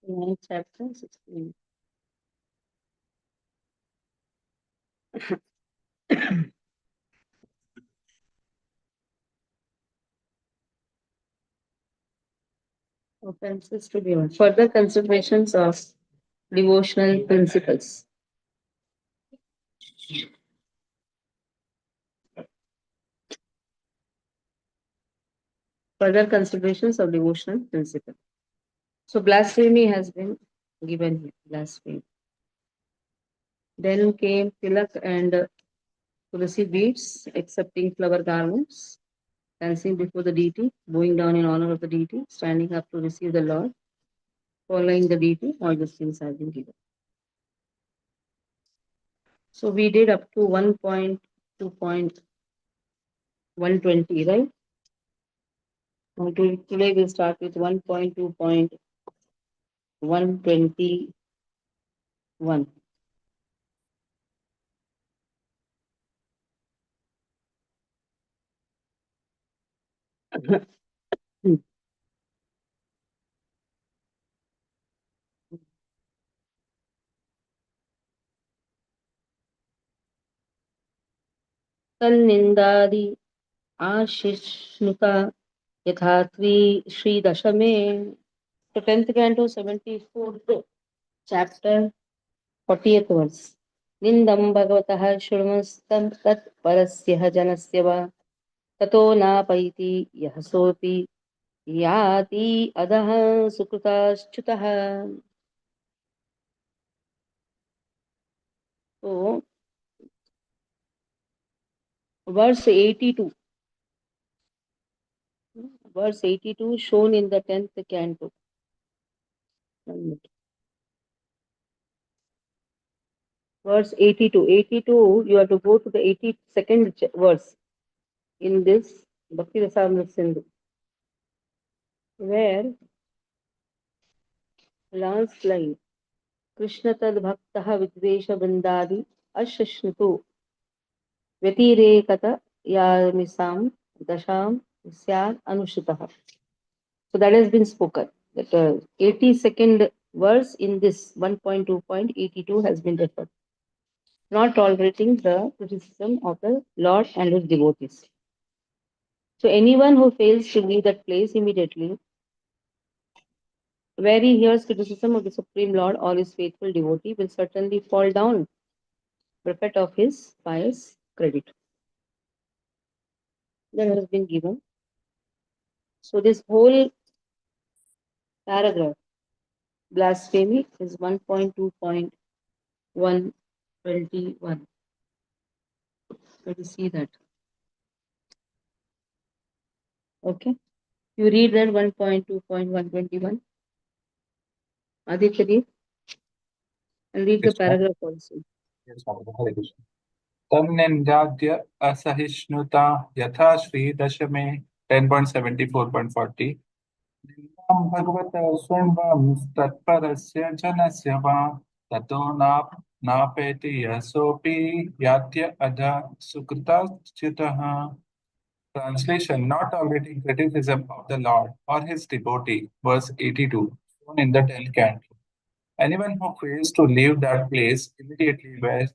Chapter 16. Offenses to be on. Further considerations of devotional principles. Further considerations of devotional principle. So blasphemy has been given here. Blasphemy. Then came Tilak and Tulasi beads, accepting flower garments, dancing before the deity, bowing down in honor of the deity, standing up to receive the Lord, following the deity. All these things have been given. So we did up to 1.2.120, right? Now today we'll start with 1.2.121. तन्निन्दादि आशिष्णुता यथा श्रीदशमे. So 10th canto 74th chapter 40th verse. निन्दं भगवतः शृण्वस्तं तत् परस्य जनस्य वा ततो नापैति यः सोऽपि याति अधः सुकृताश्च्युतः. So verse 82. Verse 82 shown in the 10th canto. Verse 82. 82, you have to go to the 82nd verse in this Bhakti Rasamrita Sindhu, where last line, Krishna tad bhaktah vidvesha vrindadi ashashnutu vyatirekata yamisam dasham syad anushitah. So that has been spoken. That 82nd verse in this 1.2.82 has been referred. Not tolerating the criticism of the Lord and his devotees. So anyone who fails to leave that place immediately, where he hears criticism of the Supreme Lord or his faithful devotee, will certainly fall down, bereft of his pious credit. That has been given. So this whole paragraph, blasphemy, is 1.2.121. Let us see that. Okay. You read that 1.2.121. Aditya, and read the Yes, ma'am. paragraph also. Yes, ma'am. Hare Krishna. तन्निन्द्याद्य असहिष्णुता यथा श्रीदशमे 10.74.40 निन्दां भगवतः शृण्वं तत्परस्य जनस्य वा ततो नापेति यः सोऽपि यात्य अधः सुकृताच्युतः. Translation: Not tolerating criticism of the Lord or his devotee, verse 82, shown in the 10th canto. Anyone who fails to leave that place immediately where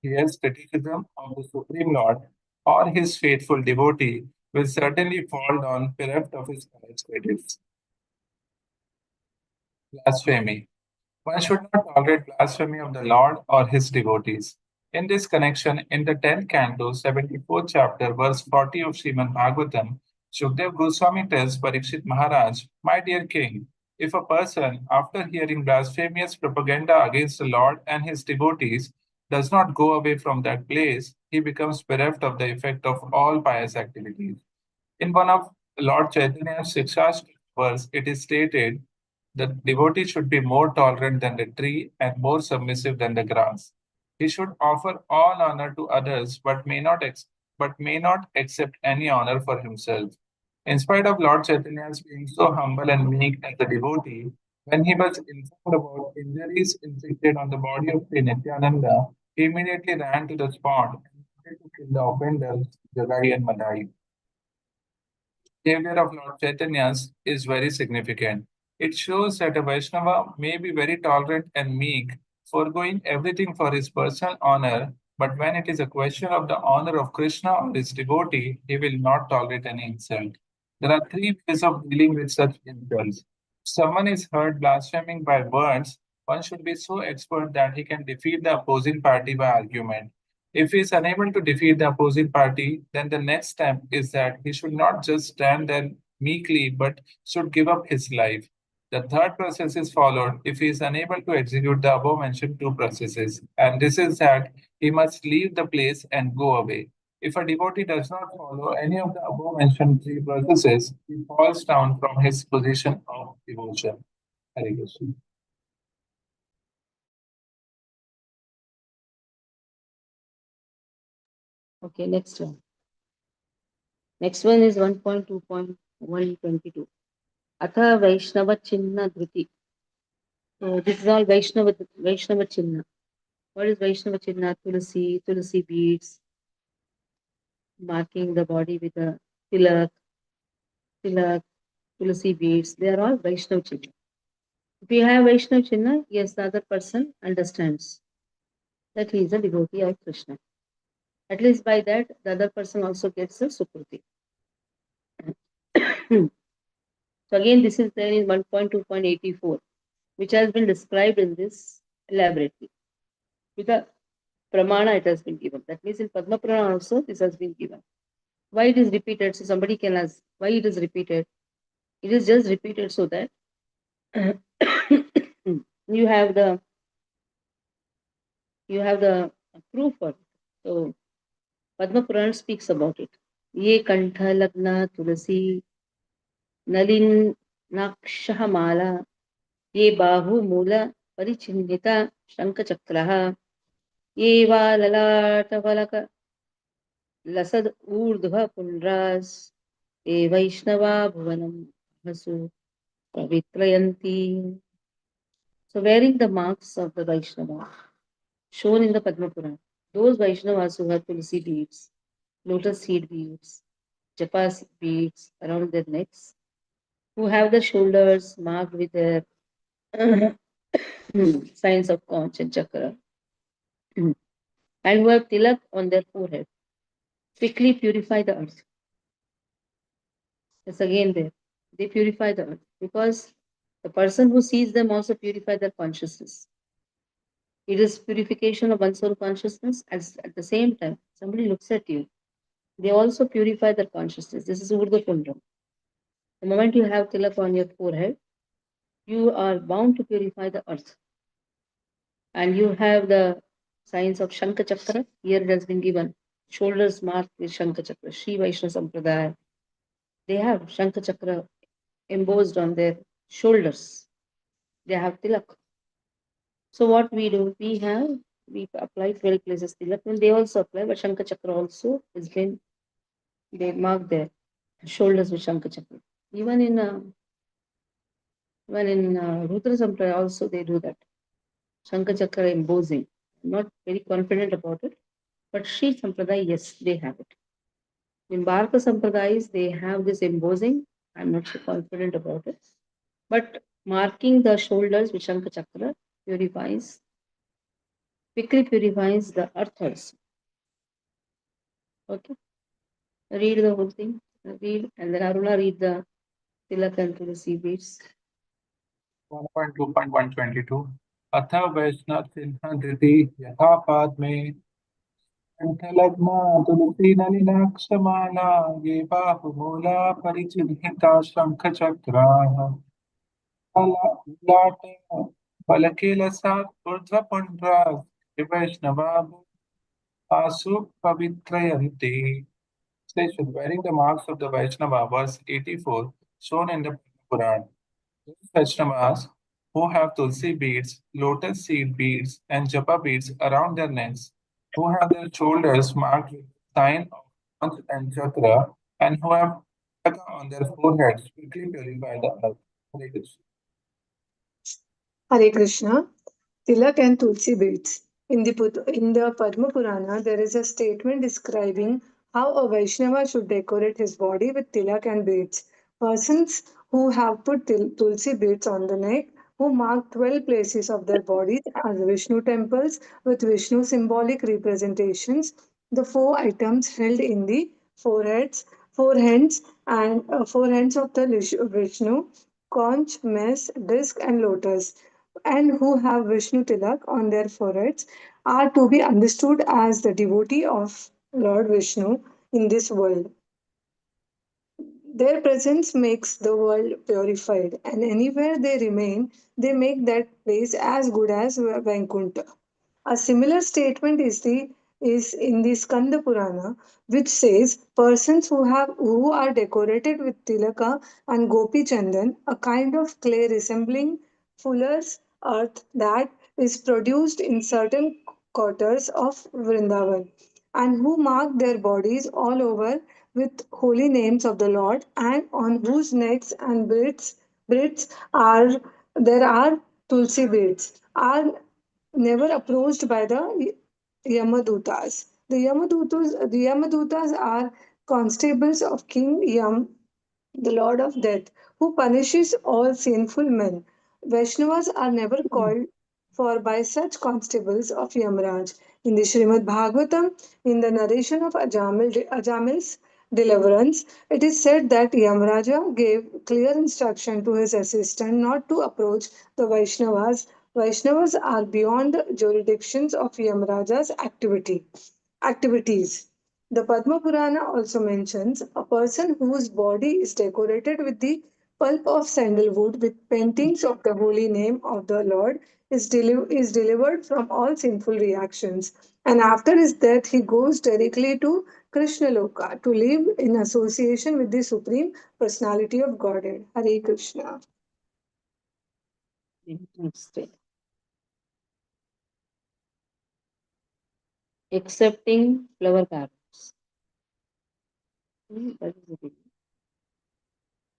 he hears criticism of the Supreme Lord or his faithful devotee will certainly fall down bereft of his pious credits. Blasphemy. One should not tolerate blasphemy of the Lord or his devotees. In this connection, in the 10th canto, 74th chapter, verse 40 of Srimad Bhagavatam, Shukdev Goswami tells Parikshit Maharaj, My dear king, if a person, after hearing blasphemous propaganda against the Lord and his devotees, does not go away from that place, he becomes bereft of the effect of all pious activities. In one of Lord Chaitanya's Shastri verse, it is stated, the devotee should be more tolerant than the tree and more submissive than the grass. He should offer all honor to others, but may not accept any honor for himself. In spite of Lord Chaitanya's being so humble and meek as a devotee, when he was informed about injuries inflicted on the body of Sri Nityananda, he immediately ran to the spot and wanted to kill the offenders, Jagai and Madai. Behavior of Lord Chaitanya's is very significant. It shows that a Vaishnava may be very tolerant and meek, foregoing everything for his personal honor, but when it is a question of the honor of Krishna or his devotee, he will not tolerate any insult. There are three ways of dealing with such insults. If someone is heard blaspheming by words, one should be so expert that he can defeat the opposing party by argument. If he is unable to defeat the opposing party, then the next step is that he should not just stand there meekly but should give up his life. The third process is followed if he is unable to execute the above mentioned two processes, and this is that he must leave the place and go away. If a devotee does not follow any of the above mentioned three processes, he falls down from his position of devotion. Hare Krishna. Okay, next one. Next one is 1.2.122. Atha Vaishnava Chinna Dhruti. So this is all Vaishnava Chinna. What is Vaishnava Chinna? Tulasi beads, marking the body with a tilak, Tulasi beads. They are all Vaishnava Chinna. If you have Vaishnava Chinna, yes, the other person understands that he is a devotee of Krishna. At least by that, the other person also gets a Sukruti. So again, this is there in 1.2.84, which has been described in this elaborately. With a pramana, it has been given. That means in Padma Purana also, this has been given. Why it is repeated? So somebody can ask, why it is repeated? It is just repeated so that you have the proof for it. So Padma Purana speaks about it. Ye kantha lagna tulasi nalin nakshah ये बाहुमूल परिचिह्नित शङ्खचक्रः ये वा ललाटफलक लसद् ऊर्ध्व पुण्ड्रास् ये Vaishnava भुवनं हसु पवित्रयन्ति. So wearing the marks of the Vaishnava shown in the Padma Purana, those Vaishnavas who have tulsi beads, lotus seed beads, japa beads around their necks, who have the shoulders marked with their signs of conch and chakra, and who have tilak on their forehead, quickly purify the earth. It's again there. They purify the earth because the person who sees them also purify their consciousness. It is purification of one's own consciousness. As at the same time, somebody looks at you, they also purify their consciousness. This is Urdhva Kundam. The moment you have tilak on your forehead, you are bound to purify the earth. And you have the signs of Shankha Chakra. Here it has been given. Shoulders marked with Shankha Chakra. Sri Vaishnava Sampradaya. They have Shankha Chakra embossed on their shoulders. They have tilak. So what we do, we apply 12 places tilak, and they also apply, but Shankha Chakra also has been, they mark their shoulders with Shankha Chakra. Even in Rudra Sampradaya also they do that. Shankha Chakra embossing. I'm not very confident about it, but Sri Sampradaya, yes, they have it. In Bharata Sampradayas, they have this embossing. I'm not so confident about it. But marking the shoulders with Shankha Chakra quickly purifies the earth also. Okay? Read the whole thing. Read, and then Aruna read the Tilak and Tulasi beads. 1.2.122 अथ वैष्णवसिंहधृति यथा पाद्मे कंठलग्ना तुलसी नलिनाक्षमाला ये बाहुमूला परिचिह्निता शङ्खचक्राः ललाट फलके लसात् ऊर्ध्वपुण्ड्राः वैष्णवा आसु पवित्रयन्ति. Station wearing the marks of the Vaishnava, verse 84, shown in the Quran. Those Vaishnavas who have tulsi beads, lotus seed beads, and japa beads around their necks, who have their shoulders marked with the sign of Ansh and Chakra, and who have Taka on their foreheads, quickly purify the earth. Hare Krishna. Hare Krishna. Tilak and Tulsi beads. In the Padma Purana, there is a statement describing how a Vaishnava should decorate his body with tilak and beads. Persons who have put tulsi beads on the neck, who mark 12 places of their bodies as Vishnu temples with Vishnu symbolic representations. The four items held in the foreheads, forehands, and forehands of the Vishnu, conch, mess, disc, and lotus, and who have Vishnu tilak on their foreheads, are to be understood as the devotee of Lord Vishnu in this world. Their presence makes the world purified, and anywhere they remain, they make that place as good as Vaikuntha. A similar statement is in the Skanda Purana, which says persons who are decorated with tilaka and gopi chandan, a kind of clay resembling fuller's earth that is produced in certain quarters of Vrindavan, and who mark their bodies all over with holy names of the Lord, and on whose necks and beads are there are tulsi beads, are never approached by the Yamadutas. The Yamadutas are constables of King Yam, the Lord of Death, who punishes all sinful men. Vaishnavas are never called for by such constables of Yamraj. In the Srimad Bhagavatam, in the narration of Ajamil's deliverance, it is said that Yamraja gave clear instruction to his assistant not to approach the Vaishnavas. Vaishnavas are beyond the jurisdictions of Yamraja's activities. The Padma Purana also mentions a person whose body is decorated with the pulp of sandalwood with paintings of the holy name of the Lord is delivered from all sinful reactions. And after his death, he goes directly to Krishna Loka to live in association with the Supreme Personality of Godhead. Hare Krishna. Next. Accepting flower carrots. That is the big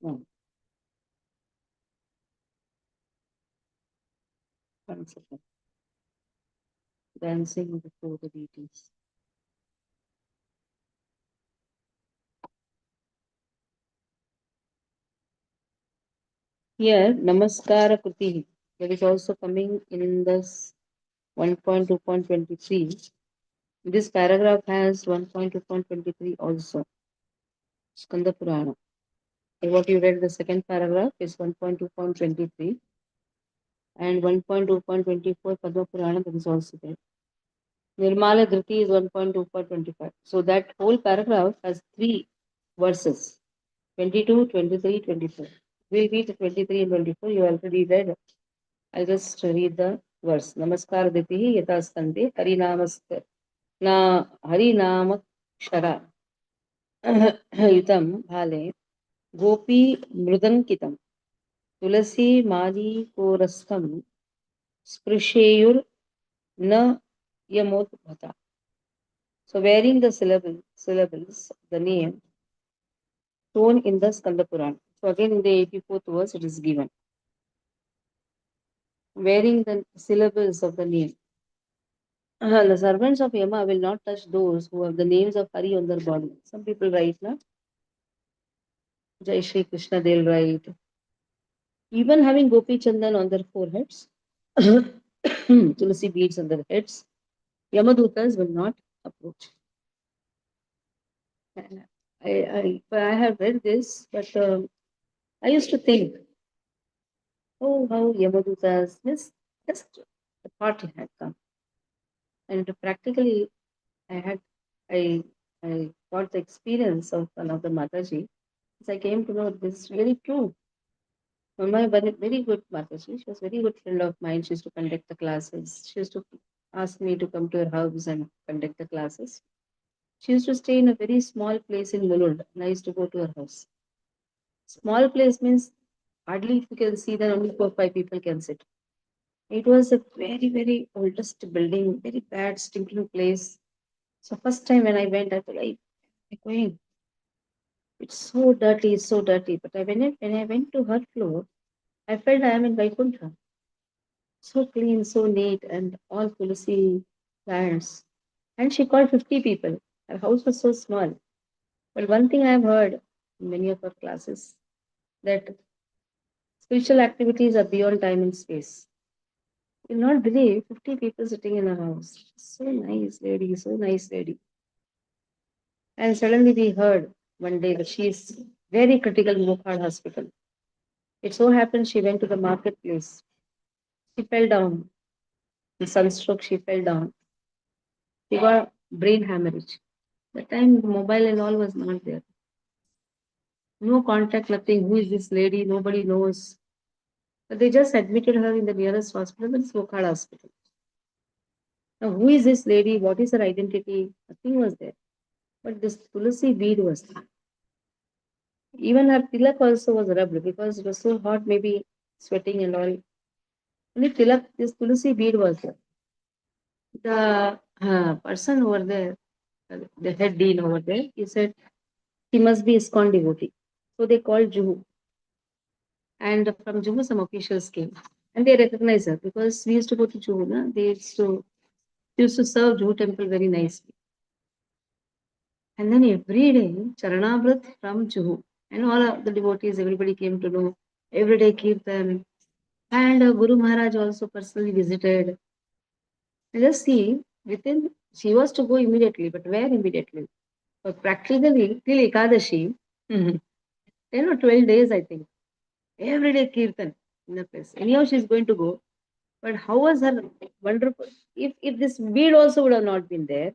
one. One second. Dancing before the deities. Here, Namaskara Kriti, that is also coming in this 1.2.23. This paragraph has 1.2.23 also, Skanda Purana. And what you read, the second paragraph is 1.2.23, and 1.2.24 Padma Purana, that is also there. Nirmala Dhriti is 1.2.25. So that whole paragraph has three verses, 22, 23, 24. We'll read 23 and 24. You already read. I'll just read the verse. Namaskar Ditihi Yata Skande Harinamaste Na Harinamak Shara Yutam Bhale Gopi Mrudankitam Tulasi Mali Korastham Sprishayur Na Yamot Bhata. So wearing the syllables, the name shown in the Skanda Purana. So again in the 84th verse it is given. Wearing the syllables of the name. The servants of Yama will not touch those who have the names of Hari on their body. Some people write, na? Jai Shri Krishna, they'll write. Even having Gopi Chandan on their foreheads, Tulsi beads on their heads, Yamadutas will not approach. I have read this, but I used to think, oh, how Yamadutas, yes, just the party had come. And practically, I had, I, I got the experience of one of the Mataji. As I came to know this is really true. My very good Mataji, she was a very good friend of mine. She used to conduct the classes. She used to ask me to come to her house and conduct the classes. She used to stay in a very small place in Mulund, and I used to go to her house. Small place means hardly if you can see, then only 4 or 5 people can sit. It was a very, very oldest building, very bad, stinking place. So first time when I went, I thought, I'm going. It's so dirty, so dirty. But when I went to her floor, I felt I am in Vaikuntha. So clean, so neat, and all tulsi plants. And she called 50 people. Her house was so small. But one thing I have heard in many of her classes that Spiritual activities are beyond time and space. You'll not believe 50 people sitting in a house. So nice lady, so nice lady. And suddenly we heard one day that she is very critical in Mukhard hospital. It so happened she went to the marketplace. She fell down. In sunstroke, she fell down. She got brain hemorrhage. The time the mobile and all was not there. No contact, nothing. Who is this lady? Nobody knows. But they just admitted her in the nearest hospital, that's Mukhard hospital. Now, who is this lady? What is her identity? Nothing was there. But this Tulasi bead was there. Even her tilak also was rubbed because it was so hot, maybe sweating and all. Only tilak, this Tulasi bead was there. The person over there, the head dean over there, he said he must be ISKCON devotee. So they called Juhu. And from Juhu, some officials came. And they recognized her because we used to go to Juhu. Na? They used to serve Juhu temple very nicely. And then every day, Charanamrit from Juhu. And all of the devotees, everybody came to know. Every day Kirtan. And Guru Maharaj also personally visited. And just see, she was to go immediately, but where immediately? But practically, till Ekadashi, 10 or 12 days, I think. Every day Kirtan in the place. Anyhow, she's going to go. But how was her wonderful? If this bead also would have not been there,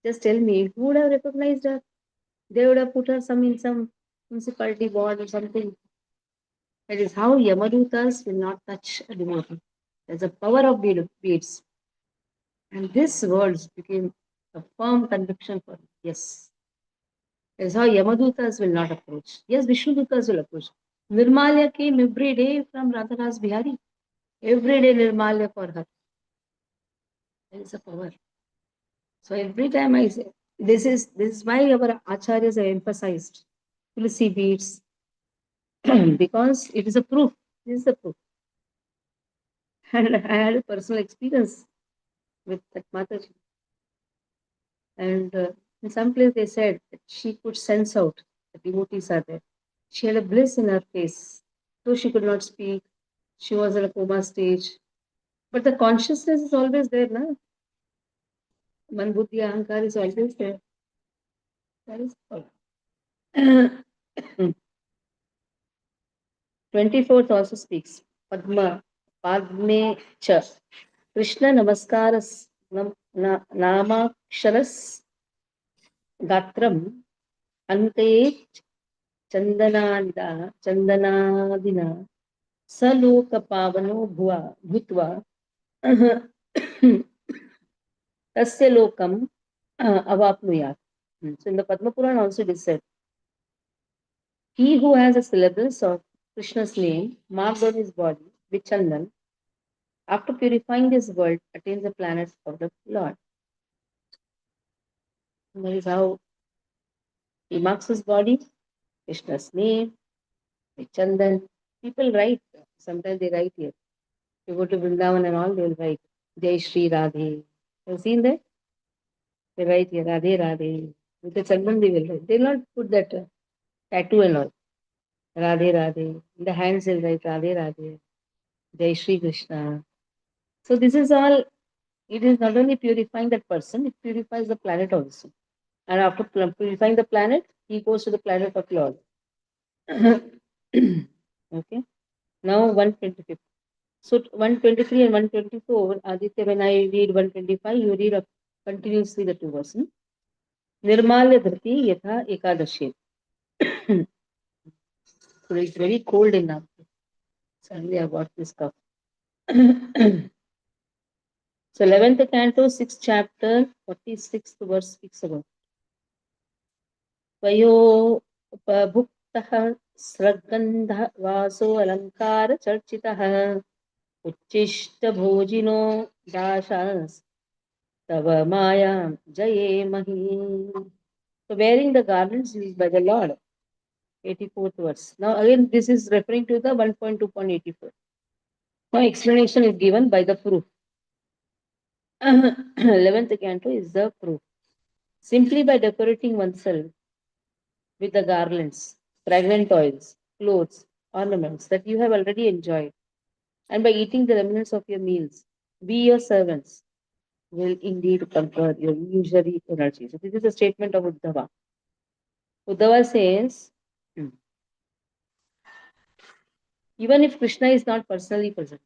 just tell me, who would have recognized her? They would have put her in some municipality board or something. That is how Yamadutas will not touch a devotee. There's a power of beads. And this words became a firm conviction for him. Yes. That is how Yamadutas will not approach. Yes, Vishnudutas will approach. Nirmalya came every day from Radharas Bihari. Every day Nirmalya for her. There is a power. So every time I say, this is why our acharyas have emphasized Tulsi beads because it is a proof. This is the proof. And I had a personal experience with that Mataji. And in some place they said that she could sense out the devotees are there. She had a bliss in her face. Though she could not speak, she was in a coma stage. But the consciousness is always there, na? Man buddhi ahankar is always there. That is all. 24th also speaks. Padma, Padme cha. Krishna Namaskaras Namaksharas Gatram Ante Chandanadina Salokapavano Bhutva Tasya Lokam Avapnuyat. So in the Padma Purana also it is said, he who has a syllabus of Krishna's name marked on his body with Chandan, after purifying this world, attains the planet of the Lord. And that is how he marks his body, Krishna's name, with Chandan. People write, sometimes they write here. You go to Vrindavan and all, they will write Jai Shri Radhe. Have you seen that? They write here Radhe Radhe. With the Chandan they will write. They will not put that tattoo and all. Radhe Radhe. In the hands they'll write Radhe Radhe. Jai Shri Krishna. So this is all, it is not only purifying that person, it purifies the planet also. And after purifying the planet, he goes to the planet of Lord. Okay. Now 125. So 123 and 124, Aditya, when I read 125, you read up continuously the two verses. Nirmalya Dhriti Yatha Ekadashi. So it's very cold in now. Suddenly I got this cough. So 11th canto, 6th chapter, 46th verse speaks about Vayo Bhuktah Sragandha Vaso Alankara Charchitah Uchishta Bhojino Dashas Tava Maya Jaye Mahi. So wearing the garments used by the Lord. 84th verse. Now again this is referring to the 1.2.84. Now explanation is given by the proof. 11th canto is the proof. Simply by decorating oneself with the garlands, fragrant oils, clothes, ornaments that you have already enjoyed, and by eating the remnants of your meals, we, your servants, will indeed conquer your illusory energy. So, this is a statement of Uddhava. Uddhava says, hmm, even if Krishna is not personally present,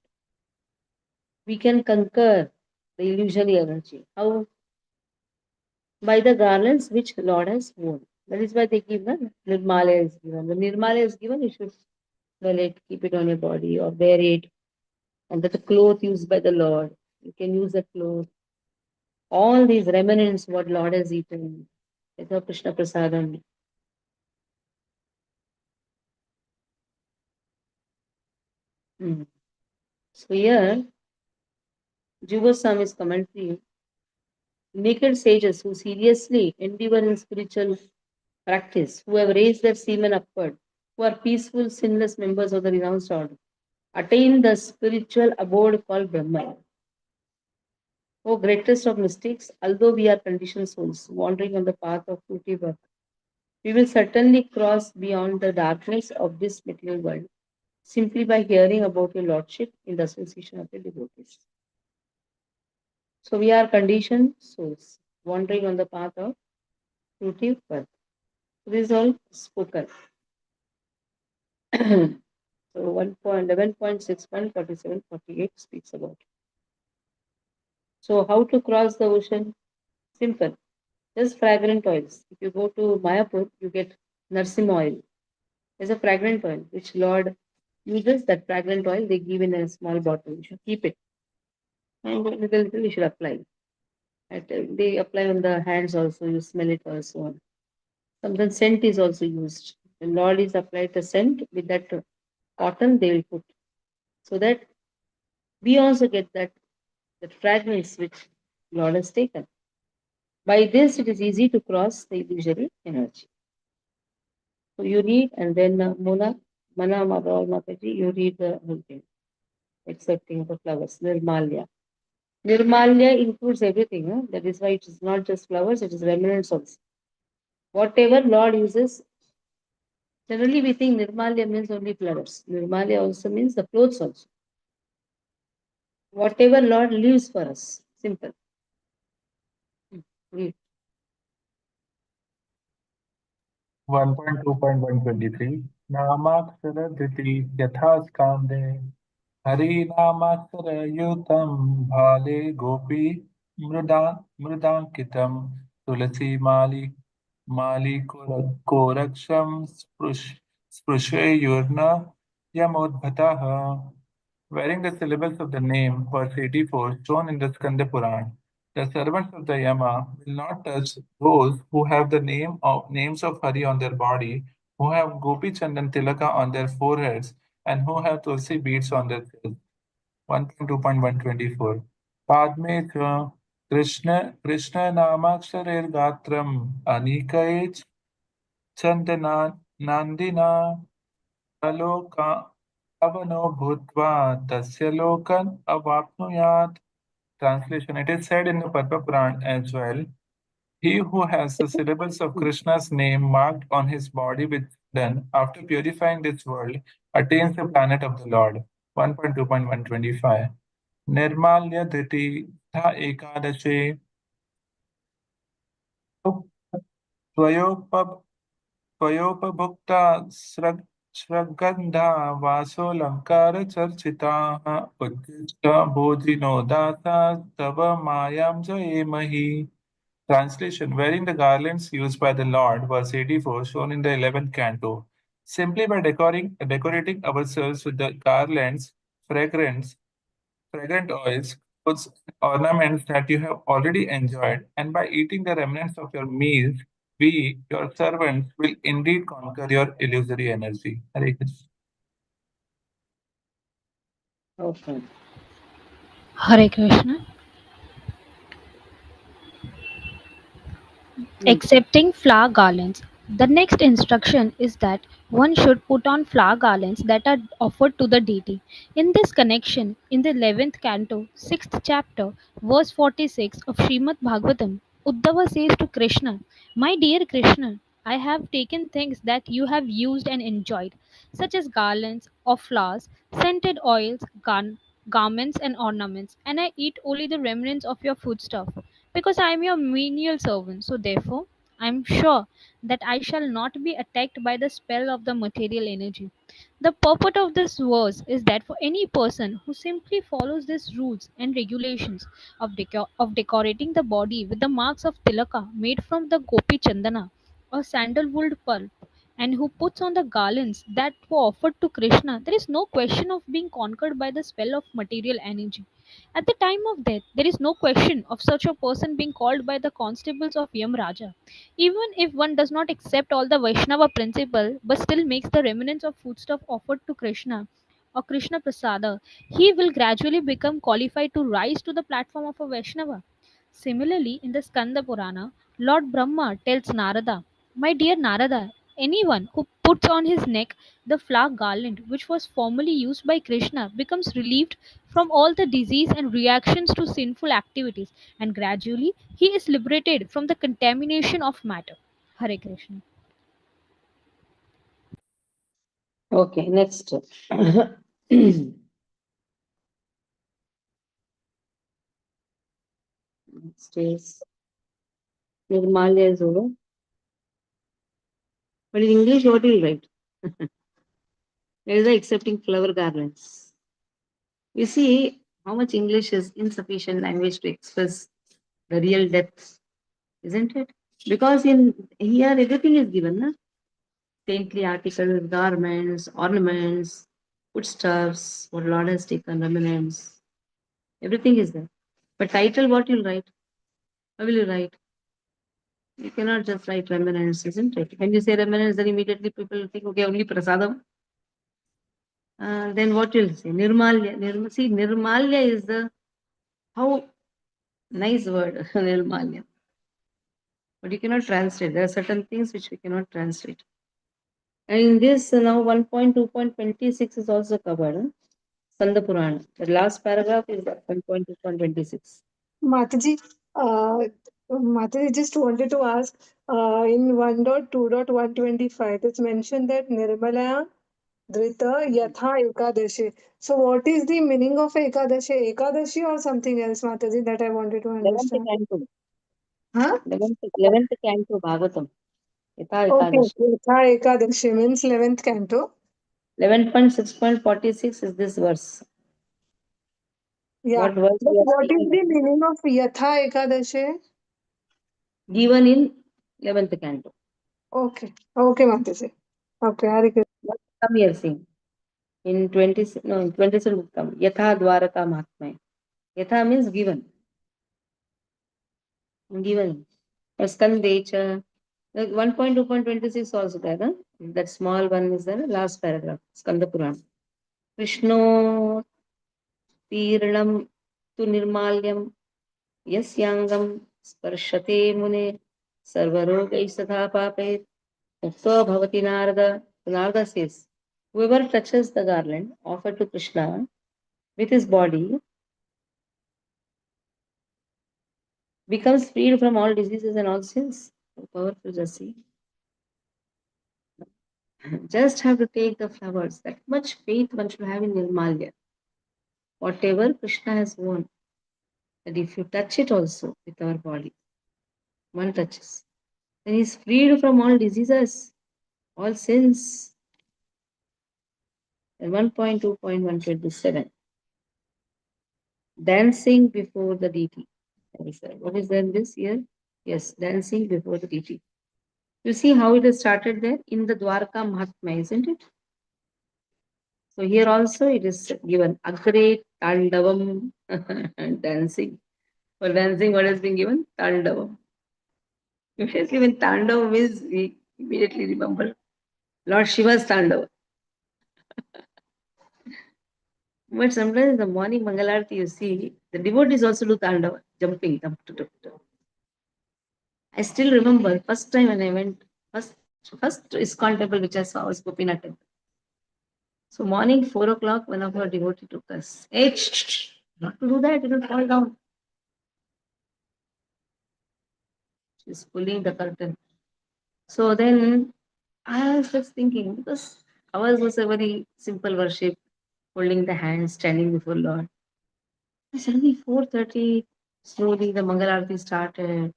we can conquer the illusory energy. How? By the garlands which Lord has worn. That is why they give the Nirmalaya is given. The Nirmalaya is given, you should well it, keep it on your body or wear it. And that the cloth used by the Lord. You can use that cloth. All these remnants, what Lord has eaten. Yatha Krishna Prasadam. Mm. So here, Jiva Swami's commentary, naked sages who seriously endeavor in spiritual practice, who have raised their semen upward, who are peaceful, sinless members of the renounced order, attain the spiritual abode called Brahman. O greatest of mystics, although we are conditioned souls wandering on the path of fruity birth, we will certainly cross beyond the darkness of this material world simply by hearing about your Lordship in the association of your devotees. So we are conditioned souls wandering on the path of fruity birth. This is all spoken. So 1.11.6.47.48 speaks about. So how to cross the ocean? Simple. Just fragrant oils. If you go to Mayapur, you get Narsim oil. There's a fragrant oil which Lord uses. That fragrant oil they give in a small bottle. You should keep it and little little you should apply. They apply on the hands also. You smell it also. Sometimes scent is also used. When Lord is applied the scent with that cotton, they will put so that we also get that fragrance which Lord has taken. By this, it is easy to cross the illusory energy. So you read, and then Mana Mataji, you read the whole thing, accepting the flowers, Nirmalya. Nirmalya includes everything. Huh? That is why it is not just flowers, it is remnants also. Whatever Lord uses, generally we think Nirmalya means only flowers. Nirmalya also means the clothes also. Whatever Lord leaves for us, simple. Read. 1.2.123 नामाक्षरधृति यथा स्कान्दे हरिनामाक्षरयुतं भाले गोपी मृदा मृदाङ्कितं तुलसीमाली मालिकोरक्षं स्पृशेयुर्न यमोद्भतः. Wearing the syllables of the name, verse 84, shown in the Skanda Puran, the servants of the Yama will not touch those who have the names of Hari on their body, who have Gopi Chandan Tilaka on their foreheads, and who have Tulsi beads on their chest. 1.2.124. Padme cha Krishna Namaksharer Gatram Anikait Chandana Nandina Aloka Avano Bhutva Tasya Lokan Avapnuyat. Translation. It is said in the Padma Puran as well. He who has the syllables of Krishna's name marked on his body with then after purifying this world attains the planet of the Lord. 1.2.125. Nirmalya Dhriti Tha Ekadashe Tvayopab त्वयोपभुक्ता स्रग्गन्धा वासोऽलङ्कारचर्चिताः उद्दिष्ट भोजिनो दाता तव मायां जयेमहि. Translation. Wearing the garlands used by the Lord, verse 84, shown in the 11th canto. Simply by decorating ourselves with the garlands, fragrant oils, clothes, ornaments that you have already enjoyed, and by eating the remnants of your meals, we, your servants, will indeed conquer your illusory energy. Hare Krishna. Okay. Hare Krishna. Mm. Accepting flower garlands. The next instruction is that one should put on flower garlands that are offered to the deity. In this connection, in the 11th canto, 6th chapter, verse 46 of Srimad Bhagavatam, Uddhava says to Krishna, "My dear Krishna, I have taken things that you have used and enjoyed, such as garlands of flowers, scented oils, garments, and ornaments, and I eat only the remnants of your foodstuff, because I am your menial servant. So, therefore, I am sure that I shall not be attacked by the spell of the material energy. The purport of this verse is that for any person who simply follows these rules and regulations of decorating the body with the marks of tilaka made from the gopi chandana or sandalwood pulp, and who puts on the garlands that were offered to Krishna, there is no question of being conquered by the spell of material energy. At the time of death, there is no question of such a person being called by the constables of Yam Raja. Even if one does not accept all the Vaishnava principle, but still makes the remnants of foodstuff offered to Krishna or Krishna Prasada, he will gradually become qualified to rise to the platform of a Vaishnava. Similarly, in the Skanda Purana, Lord Brahma tells Narada, "My dear Narada, anyone who puts on his neck the flower garland which was formerly used by Krishna becomes relieved from all the disease and reactions to sinful activities, and gradually he is liberated from the contamination of matter." Hare Krishna. Okay, next. Next is Nirmalya is over. But in English, what do you write? There is a accepting flower garlands. You see how much English is insufficient language to express the real depth, isn't it? Because in here everything is given, na? Saintly articles, garments, ornaments, foodstuffs, what Lord has taken, remnants, everything is there. But title, what you'll write? How will you write? You cannot just write remnants, isn't it? When you say remnants, then immediately people think, okay, only prasadam. Then what you'll say? Nirmalya. See, Nirmalya is the how nice word, Nirmalya. But you cannot translate. There are certain things which we cannot translate. And in this now 1.2.26 is also covered. Skanda Purana. The last paragraph is 1.2.26. Mataji, Mataji, just wanted to ask, in 1.2.125, it's mentioned that Nirmalaya Drita Yatha Ekadashi. So, what is the meaning of Ekadashi? Ekadashi or something else, Mataji, that I wanted to 11th understand? canto. Huh? 11th canto Bhagavatam. Yatha Okay, Ekadashi. Yatha Ekadashi means 11th canto. 11.6.46 is this verse. Yeah. What verse But we are what is speaking the about? meaning of Yatha Ekadashi? Given in 11th canto. Okay. Okay, Mataji. Okay, Hare Krishna. What come here saying? In 20, no, in 27 will come. Yatha Dwaraka Mahatmaya. Yatha means given. Given. Or Skandecha. 1.2.26 also there. Huh? That small one is the last paragraph. Skanda Purana. Krishno Tirnam tu Nirmalyam Yasyangam Sparshate Mune Sarvarogai Satha Pape Mukto Bhavati Narada. Narada says, whoever touches the garland offered to Krishna with his body becomes freed from all diseases and all sins. So powerful, just see. Just have to take the flowers. That much faith one should have in Nirmalya. Whatever Krishna has worn, that if you touch it also with our body, one touches, then he's freed from all diseases, all sins. And 1.2.127. Dancing before the deity. What is there in this here? Yes, dancing before the deity. You see how it has started there in the Dwarka Mahatma, isn't it? So here also it is given Agre Tandavam dancing. For dancing, what has been given? Tandavam. Immediately when Tandavam is, we immediately remember Lord Shiva's Tandavam. But sometimes in the morning Mangalarti, you see, the devotees also do Tandava, jumping. I still remember first time when I went, first ISKCON temple which I saw was Gopinath temple. So morning 4 o'clock, one of our devotee took us. Hey, not to do that, it will fall down. She's pulling the curtain. So then I was just thinking, because ours was a very simple worship, holding the hands, standing before Lord. And suddenly 4:30, slowly the Mangal Aarti started.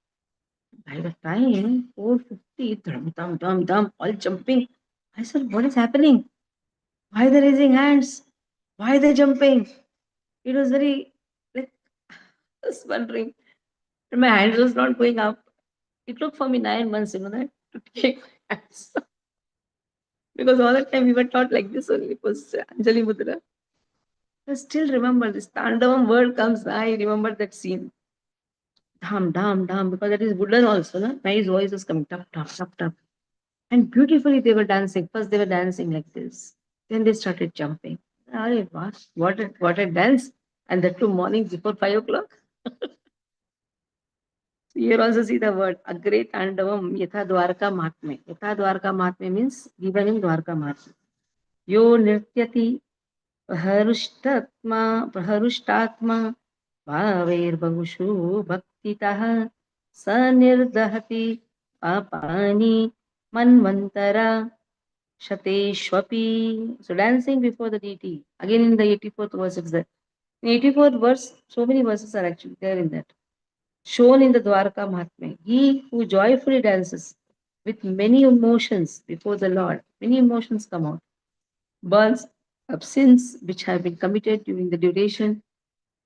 By the time 4:50, dum dum dum dum, all jumping. I said, what is happening? Why they raising hands? Why they jumping? It was very like I was wondering. And my hands was not going up. It took for me 9 months, that to take my hands. Because all the time we were taught like this only. It was Anjali Mudra. I still remember this Tandavam word comes. I remember that scene. Dham, dham, dham, because that is wooden also. Na? Nice voice was coming. Tap, tap, tap, tap. And beautifully they were dancing. First they were dancing like this. Then they started jumping. Arey, what a dance. And that too morning before 5 o'clock. Here also see the word Agre Tandavam Yatha Dwarka Mahatme. Yatha Dwarka Mahatme means given in Dwarka Mahatme. Yo Nirtyati प्रहरुष्टात्मा भावैर्बहुषु भक्तितः स निर्दहति पापानि manvantara shateshwapi. So dancing before the deity. Again in the 84th verse it's there. In 84th verse, so many verses are actually there in that. Shown in the Dwarka Mahatmya. He who joyfully dances with many emotions before the Lord, many emotions come out, burns up sins which have been committed during the duration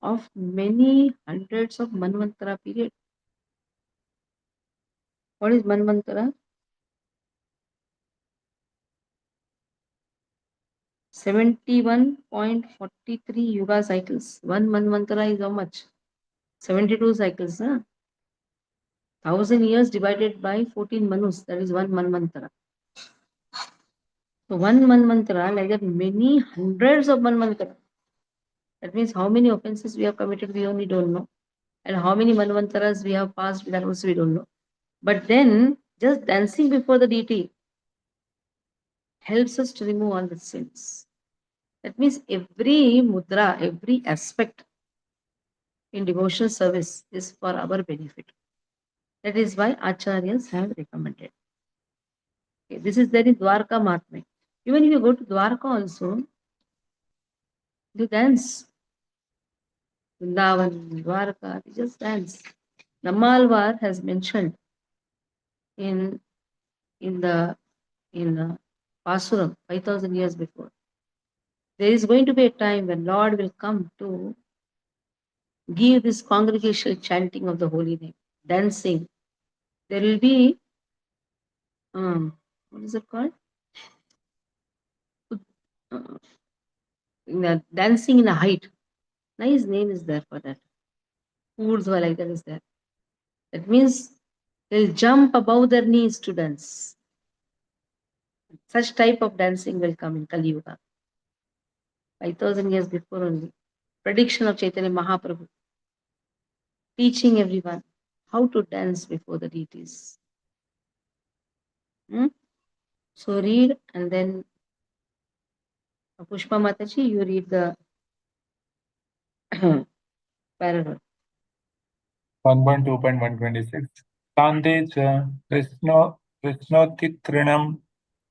of many hundreds of Manvantara period. What is Manvantara? 71.43 Yuga cycles. One Manvantara is how much? 72 cycles. Huh? 1,000 years divided by 14 Manus. That is one Manvantara. So one Manvantara, like that, many hundreds of Manvantara. That means how many offenses we have committed, we only don't know. And how many Manvantaras we have passed, that also we don't know. But then, just dancing before the deity helps us to remove all the sins. That means every mudra, every aspect in devotional service is for our benefit. That is why Acharyas have recommended. Okay, this is there in Dwarka Mahatmya. Even if you go to Dwarka also, you dance. Vrindavan, Dwarka, they just dance. Namalvar has mentioned in in the in Pasuram 5,000 years before. There is going to be a time when Lord will come to give this congregational chanting of the holy name, dancing. There will be what is it called? Uh, dancing in a height. Nice name is there for that. Urdhva like that is there. That means they'll jump above their knees to dance. Such type of dancing will come in Kali Yuga. 5,000 years before only. Prediction of Chaitanya Mahaprabhu. Teaching everyone how to dance before the deities. So read and then Pushpa Mataji, you read the paragraph. 1.2.126 Tande cha Krishnotitrinam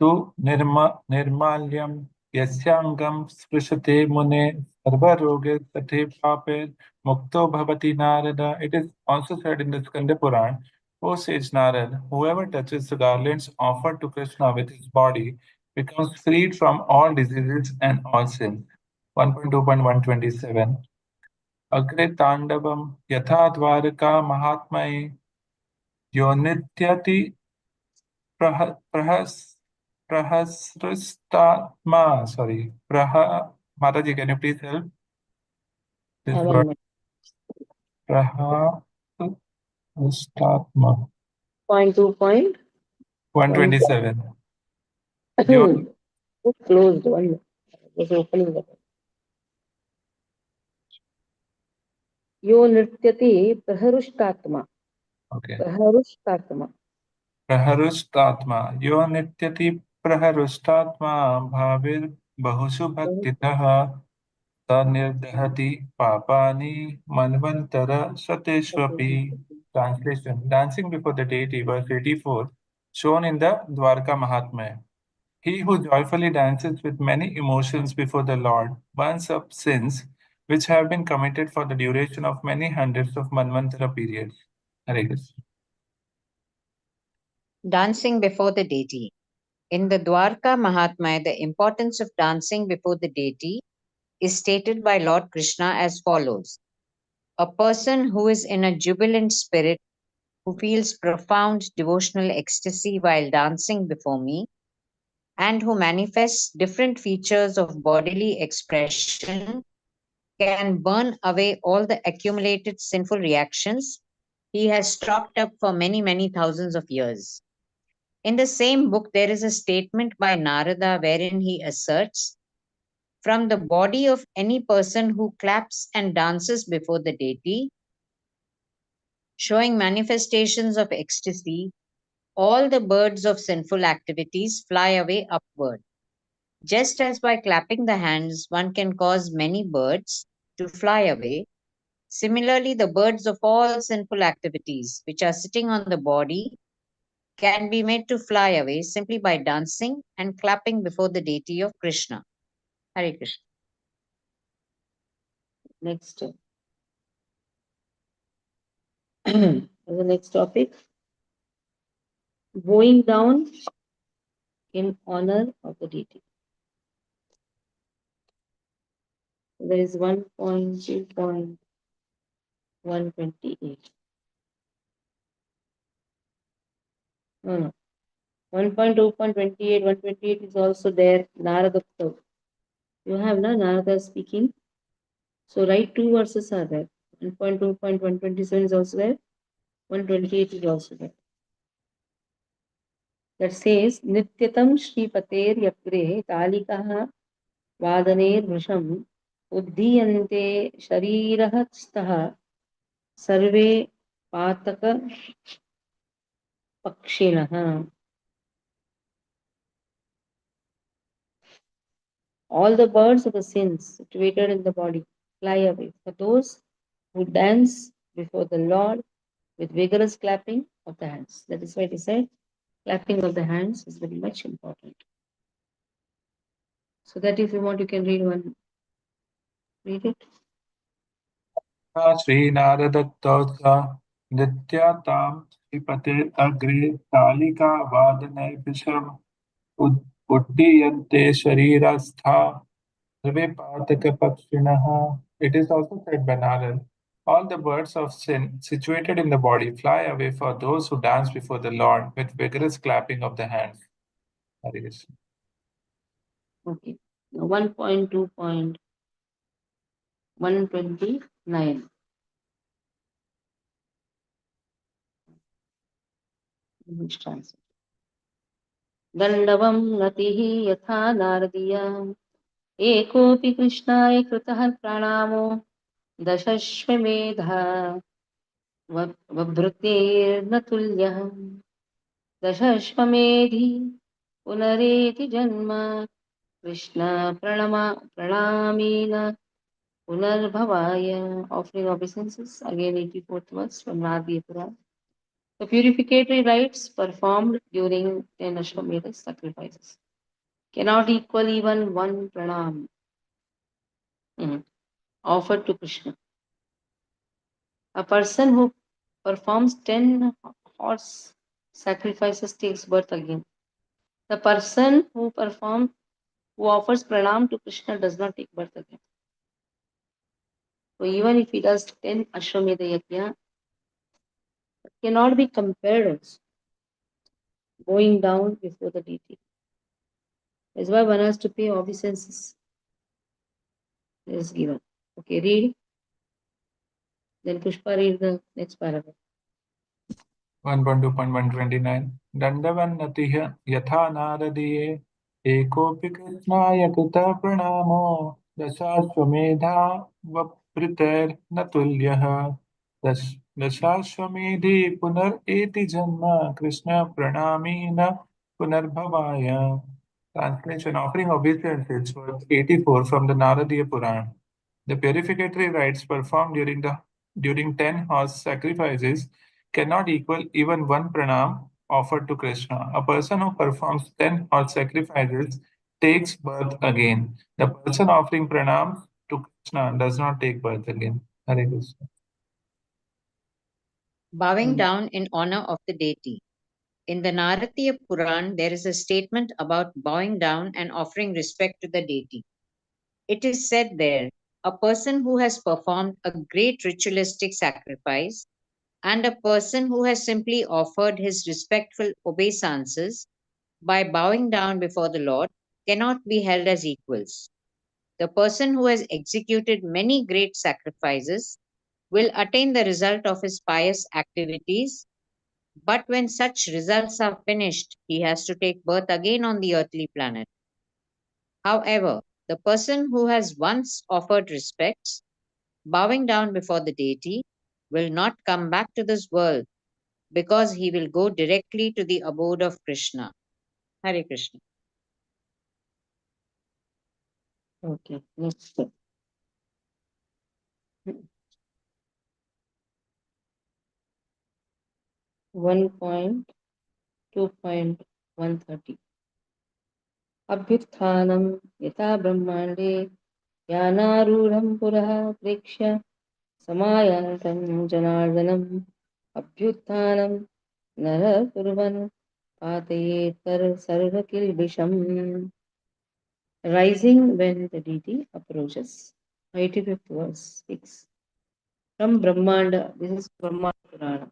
tu nirmalyam yasyangam sprishate mune sarvaroge sate pape mukto bhavati narada. It is also said in the Skanda Puran, O sage Narad, whoever touches the garlands offered to Krishna with his body becomes freed from all diseases and all sins. 1.2.127 अग्रे तांडवम यथा द्वारका महात्मये यो नित्यति प्रहस प्रहस्रष्टात्मा sorry प्रह Mataji, can you please help this One word minute. प्रहस्रष्टात्मा 2.1. 127 yo Closed. 1 minute. Just opening the yo नृत्यति प्रहरुष्टात्मा. okay प्रहरुष्टात्मा. प्रहरुष्टात्मा यो नित्यति प्रहरुष्टात्मा भाविर बहुषु भक्तितः Nirdhati Papani Manvantara Sateshwapi. Translation: Dancing before the deity, verse 84. shown in the Dwarka Mahatmya. He who joyfully dances with many emotions before the Lord burns up sins which have been committed for the duration of many hundreds of Manvantara periods. Hare Krishna. Dancing before the deity. In the Dwarka Mahatmya, the importance of dancing before the deity is stated by Lord Krishna as follows. A person who is in a jubilant spirit, who feels profound devotional ecstasy while dancing before me, and who manifests different features of bodily expression, can burn away all the accumulated sinful reactions he has stocked up for many, many thousands of years. In the same book, there is a statement by Narada wherein he asserts, from the body of any person who claps and dances before the deity, showing manifestations of ecstasy, all the birds of sinful activities fly away upward. Just as by clapping the hands, one can cause many birds to fly away, similarly, the birds of all sinful activities which are sitting on the body can be made to fly away simply by dancing and clapping before the deity of Krishna. Hare Krishna. Next. The next topic. Bowing down in honor of the deity. There is 1.2.128. No. 1.2.28, 128 is also there. Narada. You have na Narada speaking. So write two verses are there. 1.2.127 is also there. 128 is also there. That says Nityatam Shripater Yapre Kalikaha Vadanir Vrisham Uddhiyante Sharirah Staha Sarve Pataka Pakshinaha. All the birds of the sins situated in the body fly away for those who dance before the Lord with vigorous clapping of the hands. That is why he said clapping of the hands is very much important. So that if you want, you can read it. Sri Naradatta Nityatam Sripate Agre Talika Vadane Visham Uddiyante Sharirastha Sarve Pakshinaha. It is also said by Narad, all the birds of sin situated in the body fly away for those who dance before the Lord with vigorous clapping of the hands. Hare Krishna. Okay. Now 1.2.129. English translation. दण्डवं नतिः यथा नारदीय एकोऽपि कृष्णाय कृतः प्रणामो दशश्वमेधा वभृतेर्न तुल्यः दशश्वमेधि पुनरेति जन्म Krishna प्रणामीन पुनर्भवाय. Offering obeisances, again 84th verse from Nadiya Purana. The purificatory rites performed during 10 Ashwamedha sacrifices cannot equal even one pranam offered to Krishna. A person who performs 10 horse sacrifices takes birth again. The person who offers pranam to Krishna does not take birth again. So even if he does 10 Ashwamedha yajna, it cannot be compared also. Going down before the deity. That's why one has to pay obeisances. Is given. Okay, read. Then Pushpa read the next paragraph. 1.2.129 Dandavannatiः यथा नारदीये एकोऽपि कृष्णाय कृतः प्रणामो दशाश्वमेधा वप्रितैर्न तुल्यः दशाश्वमेधि पुनरेति जन्म कृष्ण प्रणामी न पुनर्भवाय. Translation Offering obeisances verse 84 from the Naradiya Purana. The purificatory rites performed during 10 horse sacrifices cannot equal even one pranam offered to Krishna. A person who performs 10 hot sacrifices takes birth again. The person offering pranam to Krishna does not take birth again. Hare Krishna. Bowing Mm. down in honor of the deity. In the Naratiya Puran, there is a statement about bowing down and offering respect to the deity. It is said there, a person who has performed a great ritualistic sacrifice and a person who has simply offered his respectful obeisances by bowing down before the Lord cannot be held as equals. The person who has executed many great sacrifices will attain the result of his pious activities, but when such results are finished, he has to take birth again on the earthly planet. However, the person who has once offered respects, bowing down before the deity, will not come back to this world because he will go directly to the abode of Krishna. Hare Krishna. Okay, next. 1.2.130. अभ्युत्थानं यथा ब्रह्माण्डे यानारूढं पुरः प्रेक्ष्य समायान्तं जनार्दनम् अभ्युत्थानं नरः कुर्वन् पातयेत् सर्वकिल्बिषम्. Rising when the deity approaches. 85th verse 6. From Brahmanda, this is Brahmanda Purana.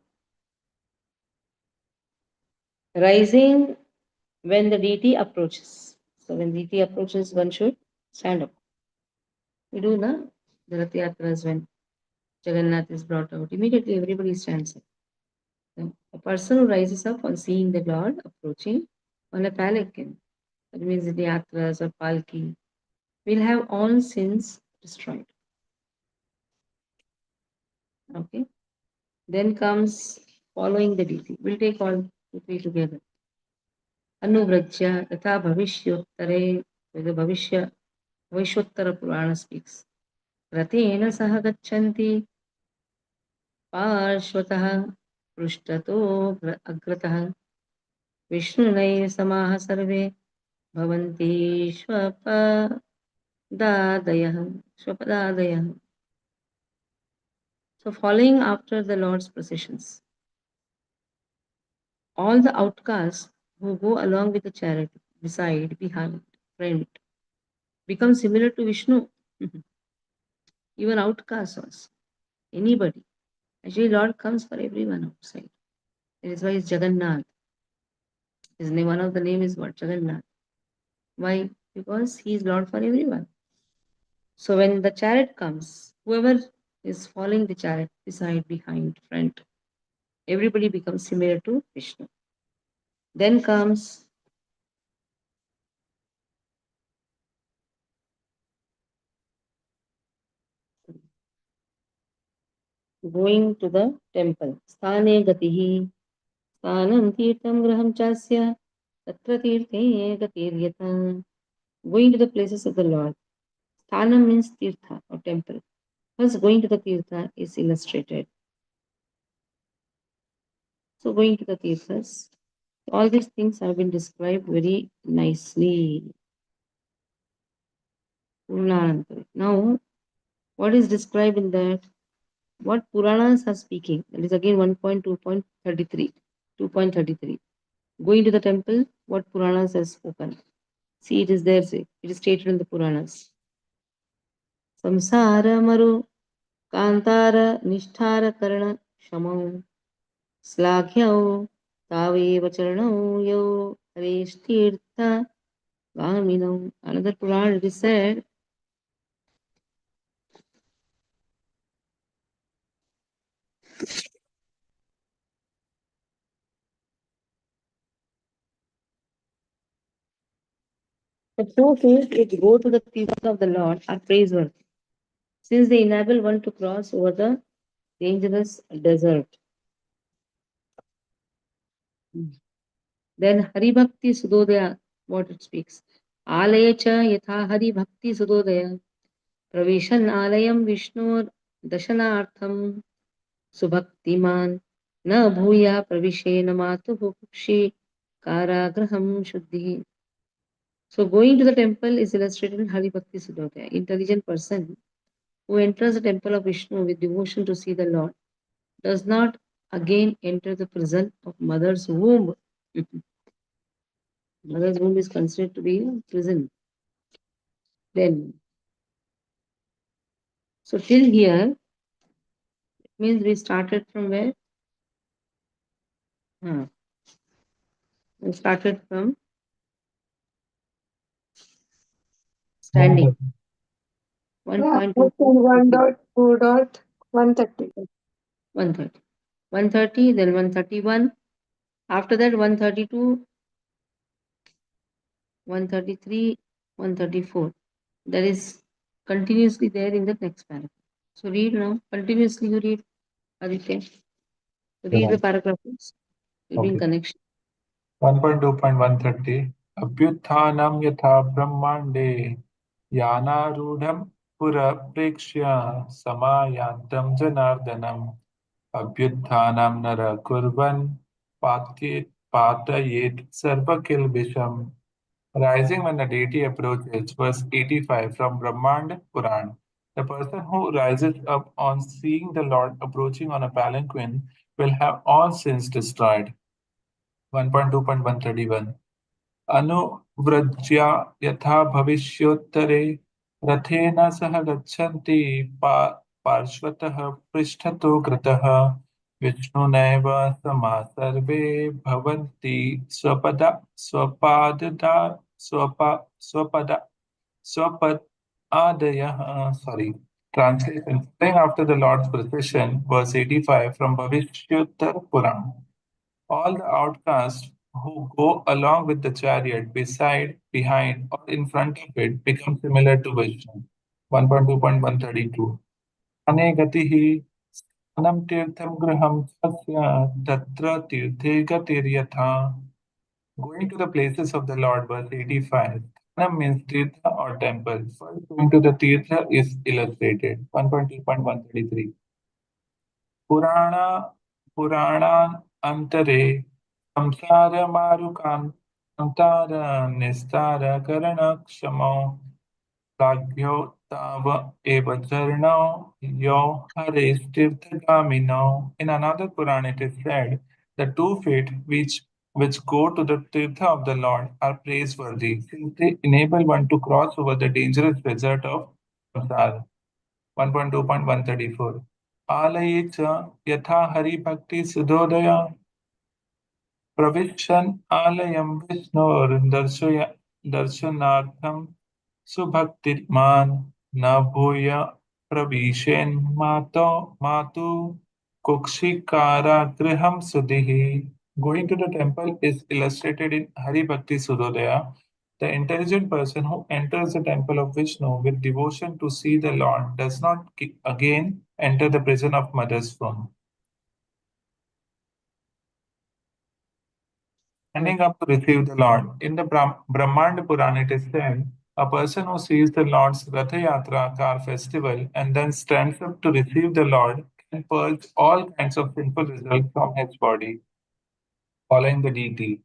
Rising when the deity approaches. So when deity approaches, one should stand up. We do na the Rath Yatras when Jagannath is brought out. Immediately everybody stands up. A person who rises up on seeing the Lord approaching on a palanquin, that means the Yatras or Palki, will have all sins destroyed. Okay. Then comes following the deity. We'll take all the three together. Anuvrajya Tatha Bhavishyotare, the Bhavishyottara Purana speaks. Ratena Saha Gachanti पार्श्वतः पृष्ठतो अग्रतः विष्णुनैः समाः सर्वे भवन्ति स्वपदादयः. So following after the Lord's processions, all the outcasts who go along with the chariot, beside, behind, front, become similar to Vishnu. Even outcasts also. Anybody. Actually, Lord comes for everyone outside. That is why it's Jagannath. His name, one of the name is what? Jagannath. Why? Because he is Lord for everyone. So when the chariot comes, whoever is following the chariot, beside, behind, front, everybody becomes similar to Vishnu. Then comes going to the temple. Sthane gatihi, sthanam tirtham graham chasya, tatra tirthe gatiryata. Going to the places of the Lord. Sthanam means tirtha or temple. First, going to the tirtha is illustrated. So, going to the tirthas, all these things have been described very nicely. Now, what is described in that? What Puranas are speaking? That is again 1.2.33. 2.33. Going to the temple, what Puranas have spoken. See, it is there, it is stated in the Puranas. Samsara maru kantara nishtara karana shamau slaghyau taveva charanau yo harishtirtha gaminau. Another Puran, it is said, the two fields which go to the tirthas of the Lord are praiseworthy, since they enable one to cross over the dangerous desert. Then Hari Bhakti Sudodaya, what it speaks. Alaya cha yatha Hari Bhakti Sudodaya. Pravishan alayam Vishnur dashanartham subhaktiman Na bhuya pravishena matuhu kukshi karagraham shuddhi. So going to the temple is illustrated in Hari Bhakti Sudhotaya. Intelligent person who enters the temple of Vishnu with devotion to see the Lord does not again enter the prison of mother's womb. Mother's womb is considered to be a prison. Then, so till here, it means we started from where? We started from standing. 1.2. 1.2.130. 130. 130, then 131. After that, 132, 133, 134. That is continuously there in the next paragraph. So read now. Continuously you read, Aditya. Read the Right. paragraphs. You'll be in Okay. connection. 1.2.130 अभ्युत्थानं यथा ब्रह्माण्डे यानारूढं पुरप्रेक्ष्य समायान्तं जनार्दनम् अभ्युत्थानं नरः कुर्वन् पातयेत् सर्वकिल्बिषम्. Rising when the deity approaches, verse 85 from Brahmand Puran. The person who rises up on seeing the Lord approaching on a palanquin will have all sins destroyed. 1.2.131 अनुव्रज्य यथा भविष्योत्तरे रथेन सह गच्छन्ति पार्श्वतः पृष्ठतो कृतः विष्णुनैव समाः सर्वे भवन्ति स्वपदा स्वपाददा स्वपदा स्वपदादयः. Sorry. Translation. Staying after the Lord's procession, verse 85 from Bhavishyottara Puran. All the outcasts who go along with the chariot beside, behind, or in front of it become similar to Vishnu. 1.2.132 Ane gatihi anam tirtham graham tasya tatra tirthe gatiryatha. Going to the places of the Lord, verse 85. Anam means tirtha or temple. First, going to the tirtha is illustrated. 1.2.133 पुराण पुराणान्तरे संसारमारुकान्तार निस्तारकरणक्षमो प्राज्ञो ताव एव चरणौ यो हरेस्तीर्थगामिनो. In another Puran it is said, the 2 feet which go to the tirtha of the Lord are praiseworthy, since they enable one to cross over the dangerous desert of samsara. 1.2.134 आलये च यथा हरिभक्तिसुधोदय प्रविशन् आलयं दर्शनार्थं सुभक्तिमान् न भूय प्रविशेन्मातो मातु कुक्षिकारागृहं सुधिः. Going to the temple is illustrated in Hari Bhakti Sudhodaya. The intelligent person who enters the temple of Vishnu with devotion to see the Lord does not again enter the prison of mother's womb. Standing up to receive the Lord. In the Brahmanda Purana, it is said, a person who sees the Lord's Ratha Yatra car festival and then stands up to receive the Lord can purge all kinds of sinful results from his body, following the deity.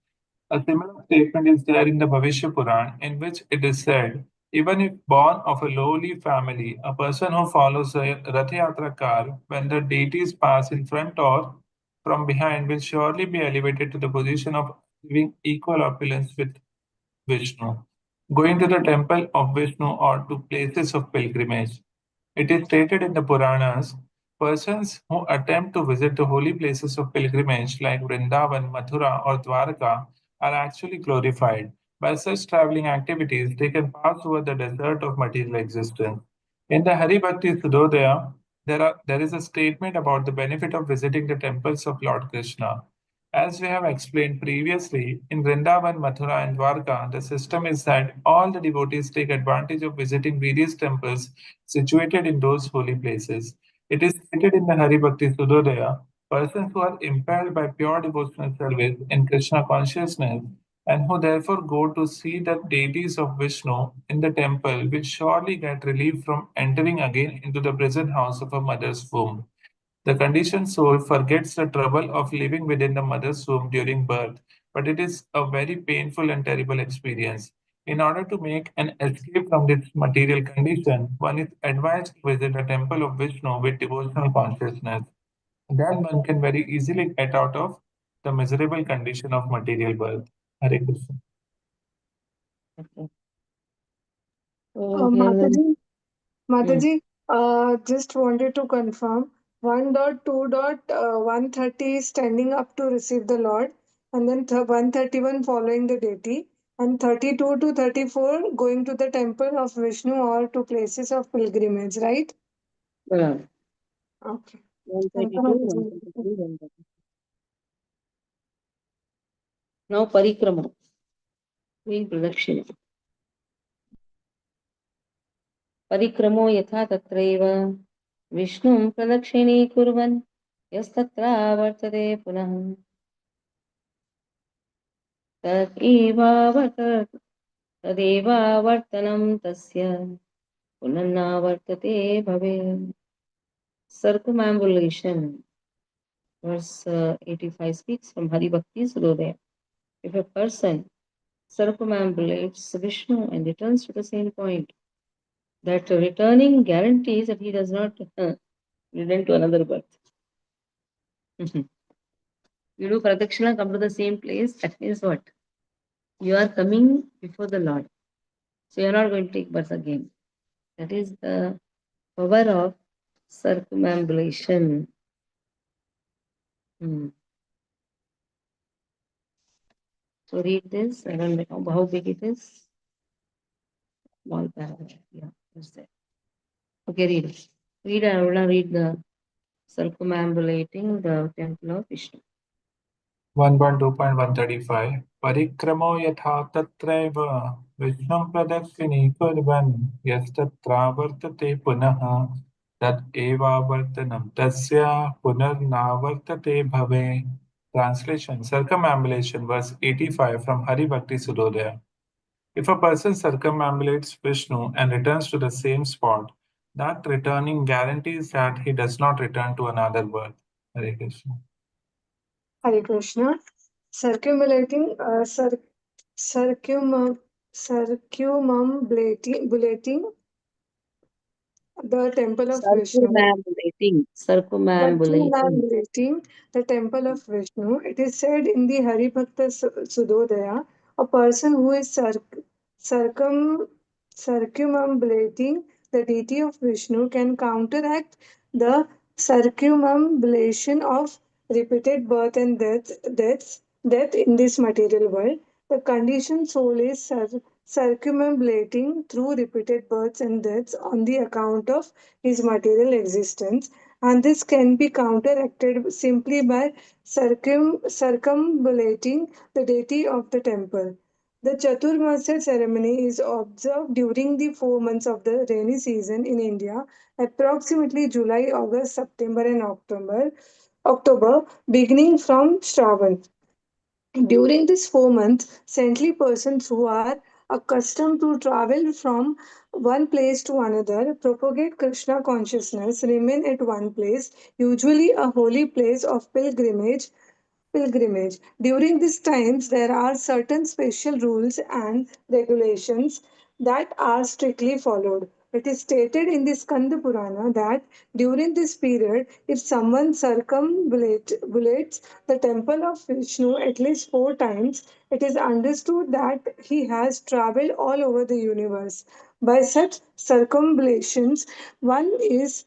A similar statement is there in the Bhavishya Puran, in which it is said, even if born of a lowly family, a person who follows a Rath Yatra car, when the deities pass in front or from behind, will surely be elevated to the position of having equal opulence with Vishnu. Going to the temple of Vishnu or to places of pilgrimage. It is stated in the Puranas, persons who attempt to visit the holy places of pilgrimage like Vrindavan, Mathura, or Dwarka are actually glorified. By such traveling activities, they can pass over the desert of material existence. In the Hari Bhakti Sudhodaya, there is a statement about the benefit of visiting the temples of Lord Krishna. As we have explained previously, in Vrindavan, Mathura, and Dwarka, the system is that all the devotees take advantage of visiting various temples situated in those holy places. It is stated in the Hari Bhakti Sudhodaya, persons who are impelled by pure devotional service in Krishna consciousness and who therefore go to see the deities of Vishnu in the temple will surely get relief from entering again into the prison house of a mother's womb. The conditioned soul forgets the trouble of living within the mother's womb during birth, but it is a very painful and terrible experience. In order to make an escape from this material condition, one is advised to visit the temple of Vishnu with devotional consciousness. Then one can very easily get out of the miserable condition of material birth. Hare Krishna. Okay. So here, Mataji, hmm, Mataji, just wanted to confirm 1.2.130 is standing up to receive the Lord, and then 131 following the deity, and 32 to 34 going to the temple of Vishnu or to places of pilgrimage, right? uh, Okay. Thank 132, you, 133, 134. Now parikrama, doing pradakshina. परिक्रमो यथा तत्रैव विष्णुं प्रदक्षिणीकुर्वन् यस्तत्रावर्तते पुनः तदेवावर्तनं तस्य पुनर्नावर्तते भवेत्. Circumambulation, verse 85 speaks from Hari Bhakti Sudodaya. If a person circumambulates Vishnu and returns to the same point, that returning guarantees that he does not return to another birth. You do pradakshina, come to the same place, that means what? You are coming before the Lord. So you are not going to take birth again. That is the power of circumambulation. Hmm. So read this. I don't know how big it is. Small paragraph. Yeah, that's there. Okay, read it. Read, I will read the circumambulating the temple of Vishnu. 1.2.135 परिक्रमो यथा तत्रैव विष्णुं प्रदक्षिणीकुर्वन् यस्तत्रावर्तते पुनः तत् एवावर्तनं तस्य पुनर्नावर्तते भवे. Translation Circumambulation, verse 85 from Hari Bhakti Sudodaya. If a person circumambulates Vishnu and returns to the same spot, that returning guarantees that he does not return to another birth. Hare Krishna. Hare Krishna. Circumambulating, circumambulating the temple of Vishnu. Circumambulating. Circumambulating the temple of Vishnu. It is said in the Haribhakta Sudodaya, a person who is circum, circumambulating the deity of Vishnu can counteract the circumambulation of repeated birth and death in this material world. The conditioned soul is circumambulating through repeated births and deaths on the account of his material existence, and this can be counteracted simply by circumambulating the deity of the temple. The Chaturmasya ceremony is observed during the 4 months of the rainy season in India, approximately July, August, September, and October, beginning from Shravan. During these 4 months, saintly persons who are accustomed to travel from one place to another, propagate Krishna consciousness, remain at one place, usually a holy place of pilgrimage. During these times, there are certain special rules and regulations that are strictly followed. It is stated in the Skanda Purana that during this period, if someone circumambulates the temple of Vishnu at least 4 times, it is understood that he has traveled all over the universe. By such circumambulations, one is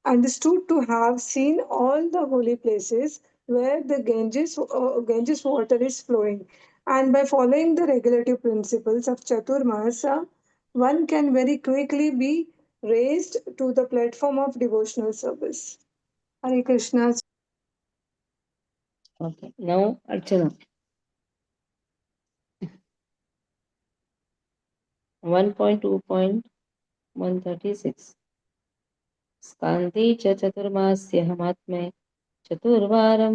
understood to have seen all the holy places where the Ganges water is flowing. And by following the regulative principles of Chaturmasa, one can very quickly be raised to the platform of devotional service. Hare Krishna. Okay. Now Archana. 1.2.136. स्कान्ते च चतुर्मास्य महात्म्ये चतुर्वारं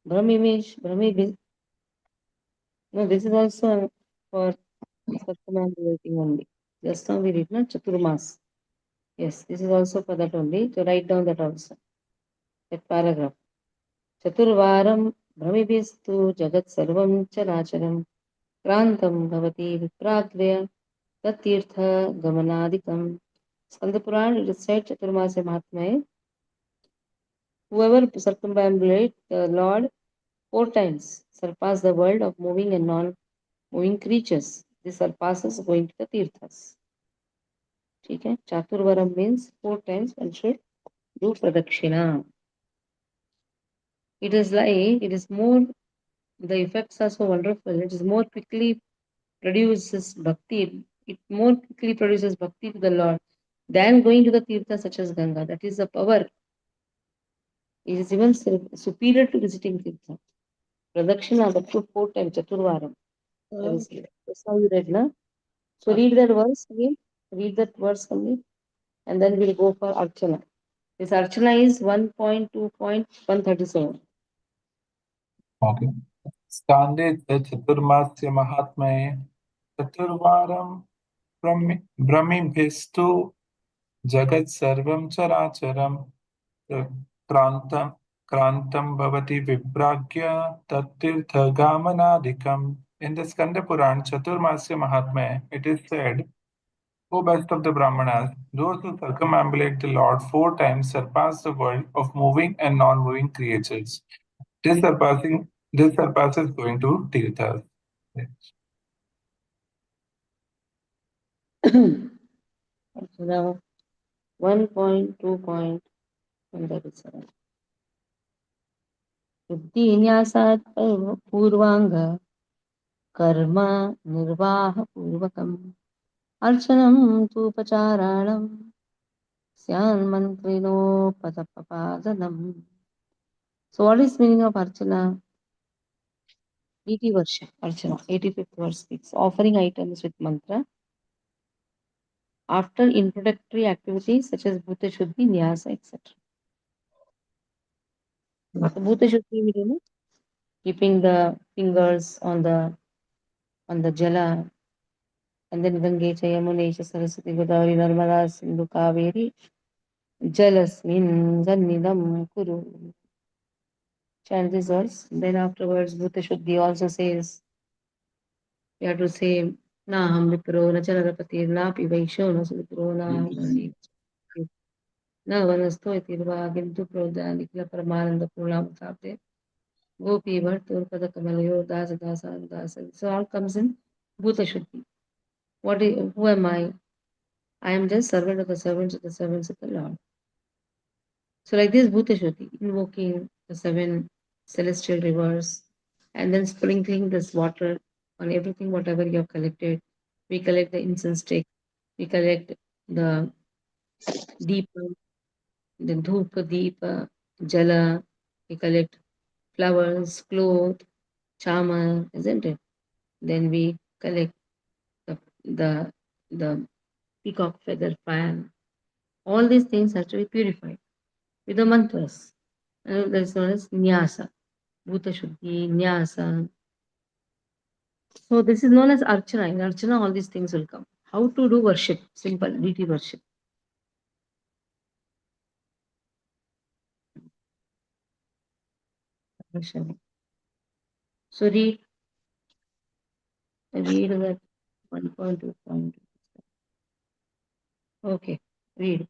भ्रमिभिः. No, this is also for circumambulating only. Just now we read, no, Chaturmas. Yes, this is also for that only. To write down that also. that paragraph. Chaturvaram brahmibistu jagat sarvam characharam krantam bhavati vipragrya tatirtha gamanadikam. Skanda Puran, it is said, Chaturmasya Mahatmya, whoever circumambulate the Lord 4 times surpass the world of moving and non-moving creatures. This surpasses going to the tirthas. Okay? Chaturvaram means 4 times one should do pradakshina. It is like, it is more, the effects are so wonderful. It is more quickly produces bhakti. It more quickly produces bhakti to the Lord than going to the tirthas such as Ganga. That is the power. It is even superior to visiting tirtha. Pradakshina up to 4 times, Chaturvaram. That's how you read, na? So read that verse again. Read that verse again. And then we'll go for Archana. This Archana is 1.2.137. Okay. Skande Chaturmasya Mahatmye Chaturvaram Brahmibhistu Jagat Sarvam Characharam Krantam Krantam Bhavati Vibragya Tatirtha Gamanadikam. In the Skanda Puran, Chaturmasya Mahatmya, it is said, O best of the Brahmanas, those who circumambulate the Lord 4 times surpass the world of moving and non-moving creatures. This surpasses going to Tirthas. Archana 1.2.137. Buddhinyasat purvanga karma nirvaha purvakam archanam tupaccharanam syan mantrino padapapadanam. So what is meaning of Archana? 80 verse, Archana, 85th verse speaks. Offering items with mantra after introductory activities such as Bhuta Shuddhi, Nyasa, etc. So Bhuta Shuddhi, we know, keeping the fingers on the jala, and then Gange cha Yamune cha Saraswati Godavari Narmada Sindhu Kaveri Jalasmin Sannidham Kuru. Chant this verse. Then afterwards, Bhuta Shuddhi also says, we have to say, Na ham vipro, na chararapati, na pivaisho, na sudipro, na ham na vanasto itirva, gintu prodha, nikla paramananda purnamutapte, gopi bhartur pada kamalayo, dasa dasa dasa. So all comes in Bhuta Shuddhi. Who am I? I am just servant of the servants of the servants of the Lord. So like this Bhuta Shuddhi, invoking the 7 celestial rivers and then sprinkling this water on everything, whatever you have collected. We collect the incense stick, we collect the deepa, the dhupa, deepa, jala, we collect flowers, cloth, chama, isn't it? Then we collect the the the peacock feather fan. All these things have to be purified with the mantras. That's known as nyasa, bhuta shuddhi, nyasa. So this is known as archana. In archana, all these things will come. How to do worship? Simple deity worship. So read that 1.2. Okay, read.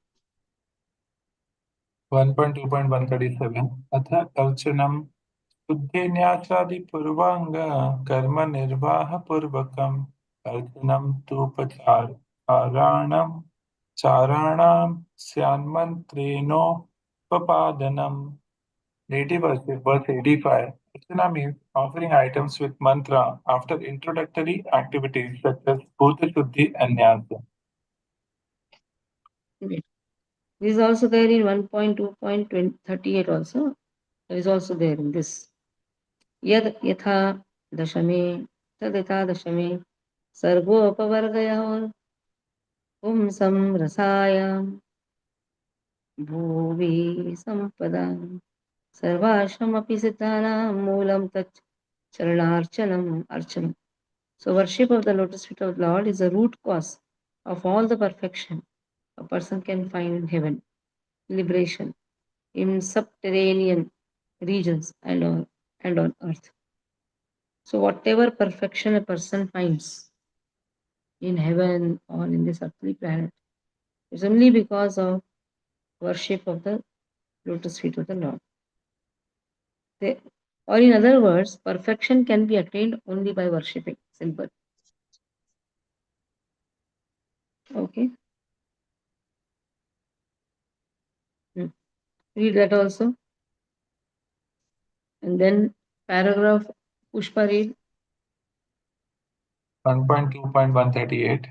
1.2.137 अथ अर्चनम शुद्धेन्यासादिपूर्वांग कर्म निर्वाह पूर्वकम अर्चनम तूपचाराणाम चाराणाम स्यान्मंत्रेणोपपादनम. Native verse 85. Archana means offering items with mantra after introductory activities such as Bhuta Shuddhi and Nyasa. Read. This is also there in 1.2.38 also. There is also there in this. Yad yatha dashame tad yatha dashame sarvopavargayo pumsam rasaya bhuvi sampada sarvashamapi siddhanam moolam tat charanarchanam archanam. So worship of the lotus feet of the Lord is the root cause of all the perfection a person can find in heaven. Liberation in subterranean regions and on earth. So whatever perfection a person finds in heaven or in this earthly planet is only because of worship of the lotus feet of the Lord. They, or in other words, perfection can be attained only by worshipping. Simple. Okay. Read that also. And then paragraph Pushpa read. 1.2.138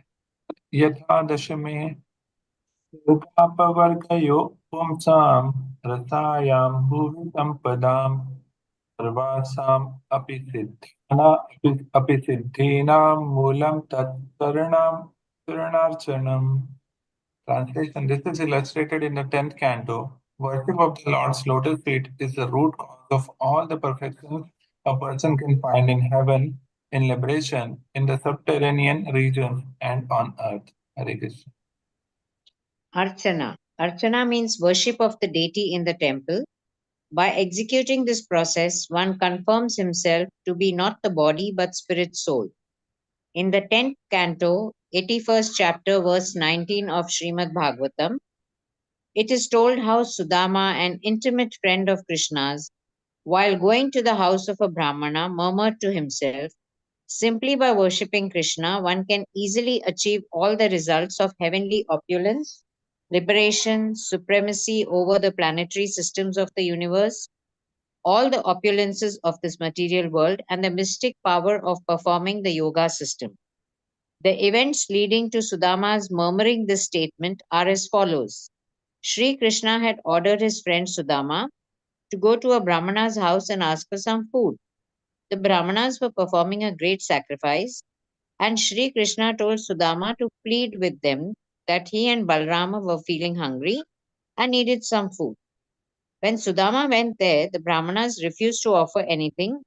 यथा दशमे लोकापवर्गयो पुंसां रसायां भुवि सम्पदां सर्वासाम् अपि सिद्धीनां मूलं तत् करणार्चनम्. Translation: This is illustrated in the 10th canto. Worship of the Lord's lotus feet is the root cause of all the perfections a person can find in heaven, in liberation, in the subterranean regions, and on earth. Hare Krishna. Archana. Archana means worship of the deity in the temple. By executing this process, one confirms himself to be not the body but spirit soul. In the 10th canto, 81st chapter, verse 19 of Srimad Bhagavatam, it is told how Sudama, an intimate friend of Krishna's, while going to the house of a Brahmana, murmured to himself, simply by worshipping Krishna, one can easily achieve all the results of heavenly opulence, liberation, supremacy over the planetary systems of the universe, all the opulences of this material world, and the mystic power of performing the yoga system. The events leading to Sudama's murmuring this statement are as follows. Sri Krishna had ordered his friend Sudama to go to a Brahmana's house and ask for some food. The Brahmanas were performing a great sacrifice, and Sri Krishna told Sudama to plead with them that he and Balrama were feeling hungry and needed some food. When Sudama went there, the Brahmanas refused to offer anything,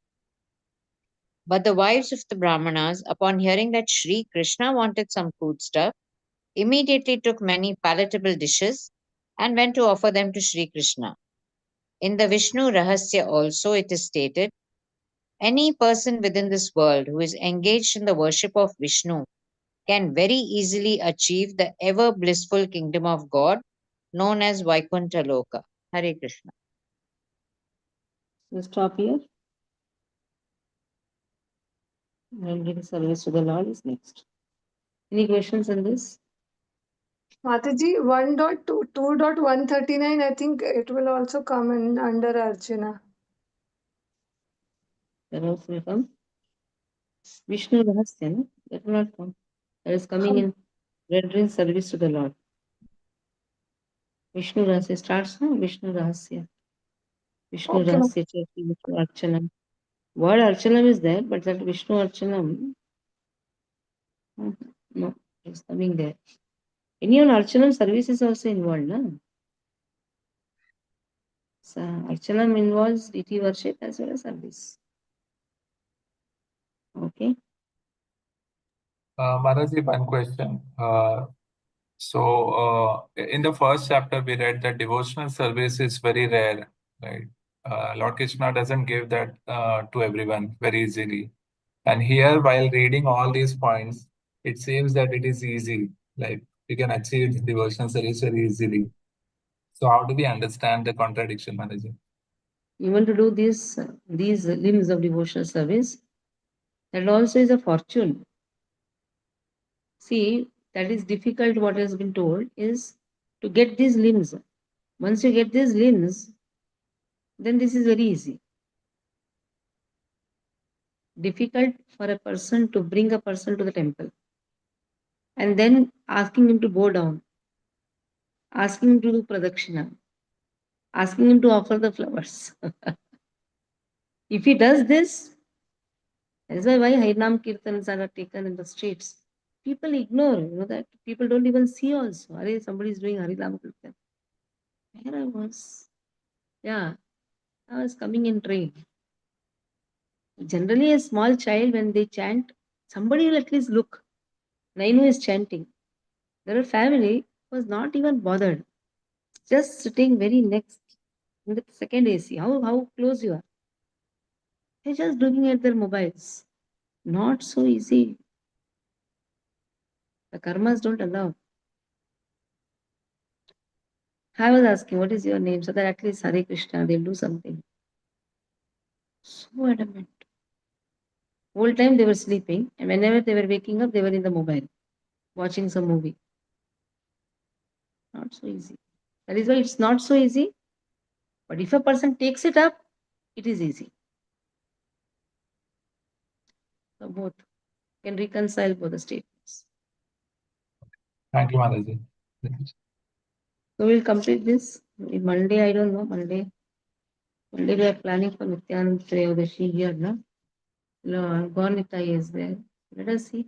but the wives of the Brahmanas, upon hearing that Sri Krishna wanted some foodstuff, immediately took many palatable dishes and went to offer them to Sri Krishna. In the Vishnu Rahasya also it is stated, any person within this world who is engaged in the worship of Vishnu can very easily achieve the ever blissful kingdom of God known as Vaikuntha Loka. Hare Krishna. We'll stop here. Rendering service to the Lord is next. Any questions on this? Mataji, 1.2.139, I think it will also come in under Archana. That also will come. Vishnu Rahasya, no? That will not come. That is coming in rendering service to the Lord. Vishnu Rahasya starts, no? Vishnu Rahasya. Vishnu Okay. Rahasya Chati, Vishnu Archanam. Word Archanam is there, but that Vishnu Archanam, no, it's coming there. Any on Archanam service is also involved, no? So Archanam involves deity worship as well as service. Okay. Maraji, one question. In the first chapter, we read that devotional service is very rare, right? Lord Krishna doesn't give that to everyone very easily. And here, while reading all these points, it seems that it is easy. Like we can achieve devotional service very easily. So how do we understand the contradiction, Manager? You want to do these limbs of devotional service, that also is a fortune. See, that is difficult. What has been told is to get these limbs. Once you get these limbs, then this is very easy. Difficult for a person to bring a person to the temple and then asking him to bow down, asking him to do pradakshina, asking him to offer the flowers. If he does this, that is why Harinam Kirtans are taken in the streets. People ignore, that people don't even see also. Are somebody is doing Harinam Kirtan. Where I was? Yeah, I was coming in train. Generally, a small child, when they chant, somebody will at least look. Nainu is chanting. Their family was not even bothered, just sitting very next in the second AC. How close you are? They're just looking at their mobiles. Not so easy. The karmas don't allow. I was asking, what is your name? So that at least Hare Krishna, they'll do something. So adamant. Whole time they were sleeping, and whenever they were waking up, they were in the mobile, watching some movie. Not so easy. That is why it's not so easy. But if a person takes it up, it is easy. So both can reconcile both the statements. Thank you, Mataji. So we'll complete this. Monday, I don't know. Monday we are planning for Nityanand Trayodashi here, no? Gornita is there. Let us see.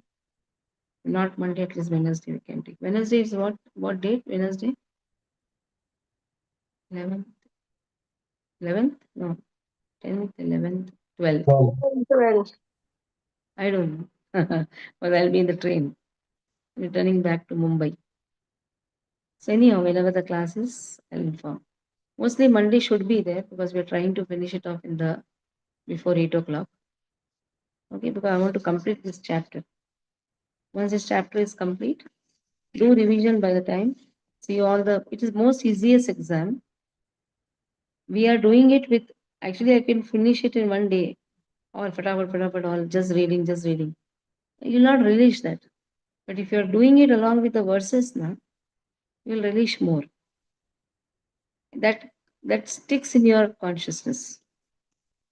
Not Monday, at least Wednesday we can take. Wednesday is what date? Wednesday? 11th? 11th? No. 10th, 11th, 12th. Well, 12. I don't know. But I'll be in the train returning back to Mumbai. So anyhow, whenever the class is, I'll inform. Mostly Monday should be there because we're trying to finish it off in the before 8 o'clock. Okay, because I want to complete this chapter. Once this chapter is complete, do revision by the time. See all the, it is most easiest exam. We are doing it with, actually I can finish it in one day. All fatapat, all just reading. You'll not relish that. But if you're doing it along with the verses now, you'll relish more. That sticks in your consciousness.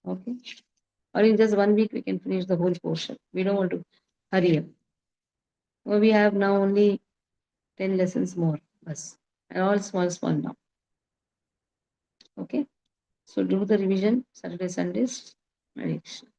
Okay. Or in just 1 week we can finish the whole portion. We don't want to hurry up. Well, we have now only 10 lessons more. Bas. And all small now. Okay. So do the revision Saturday, Sundays. Revision.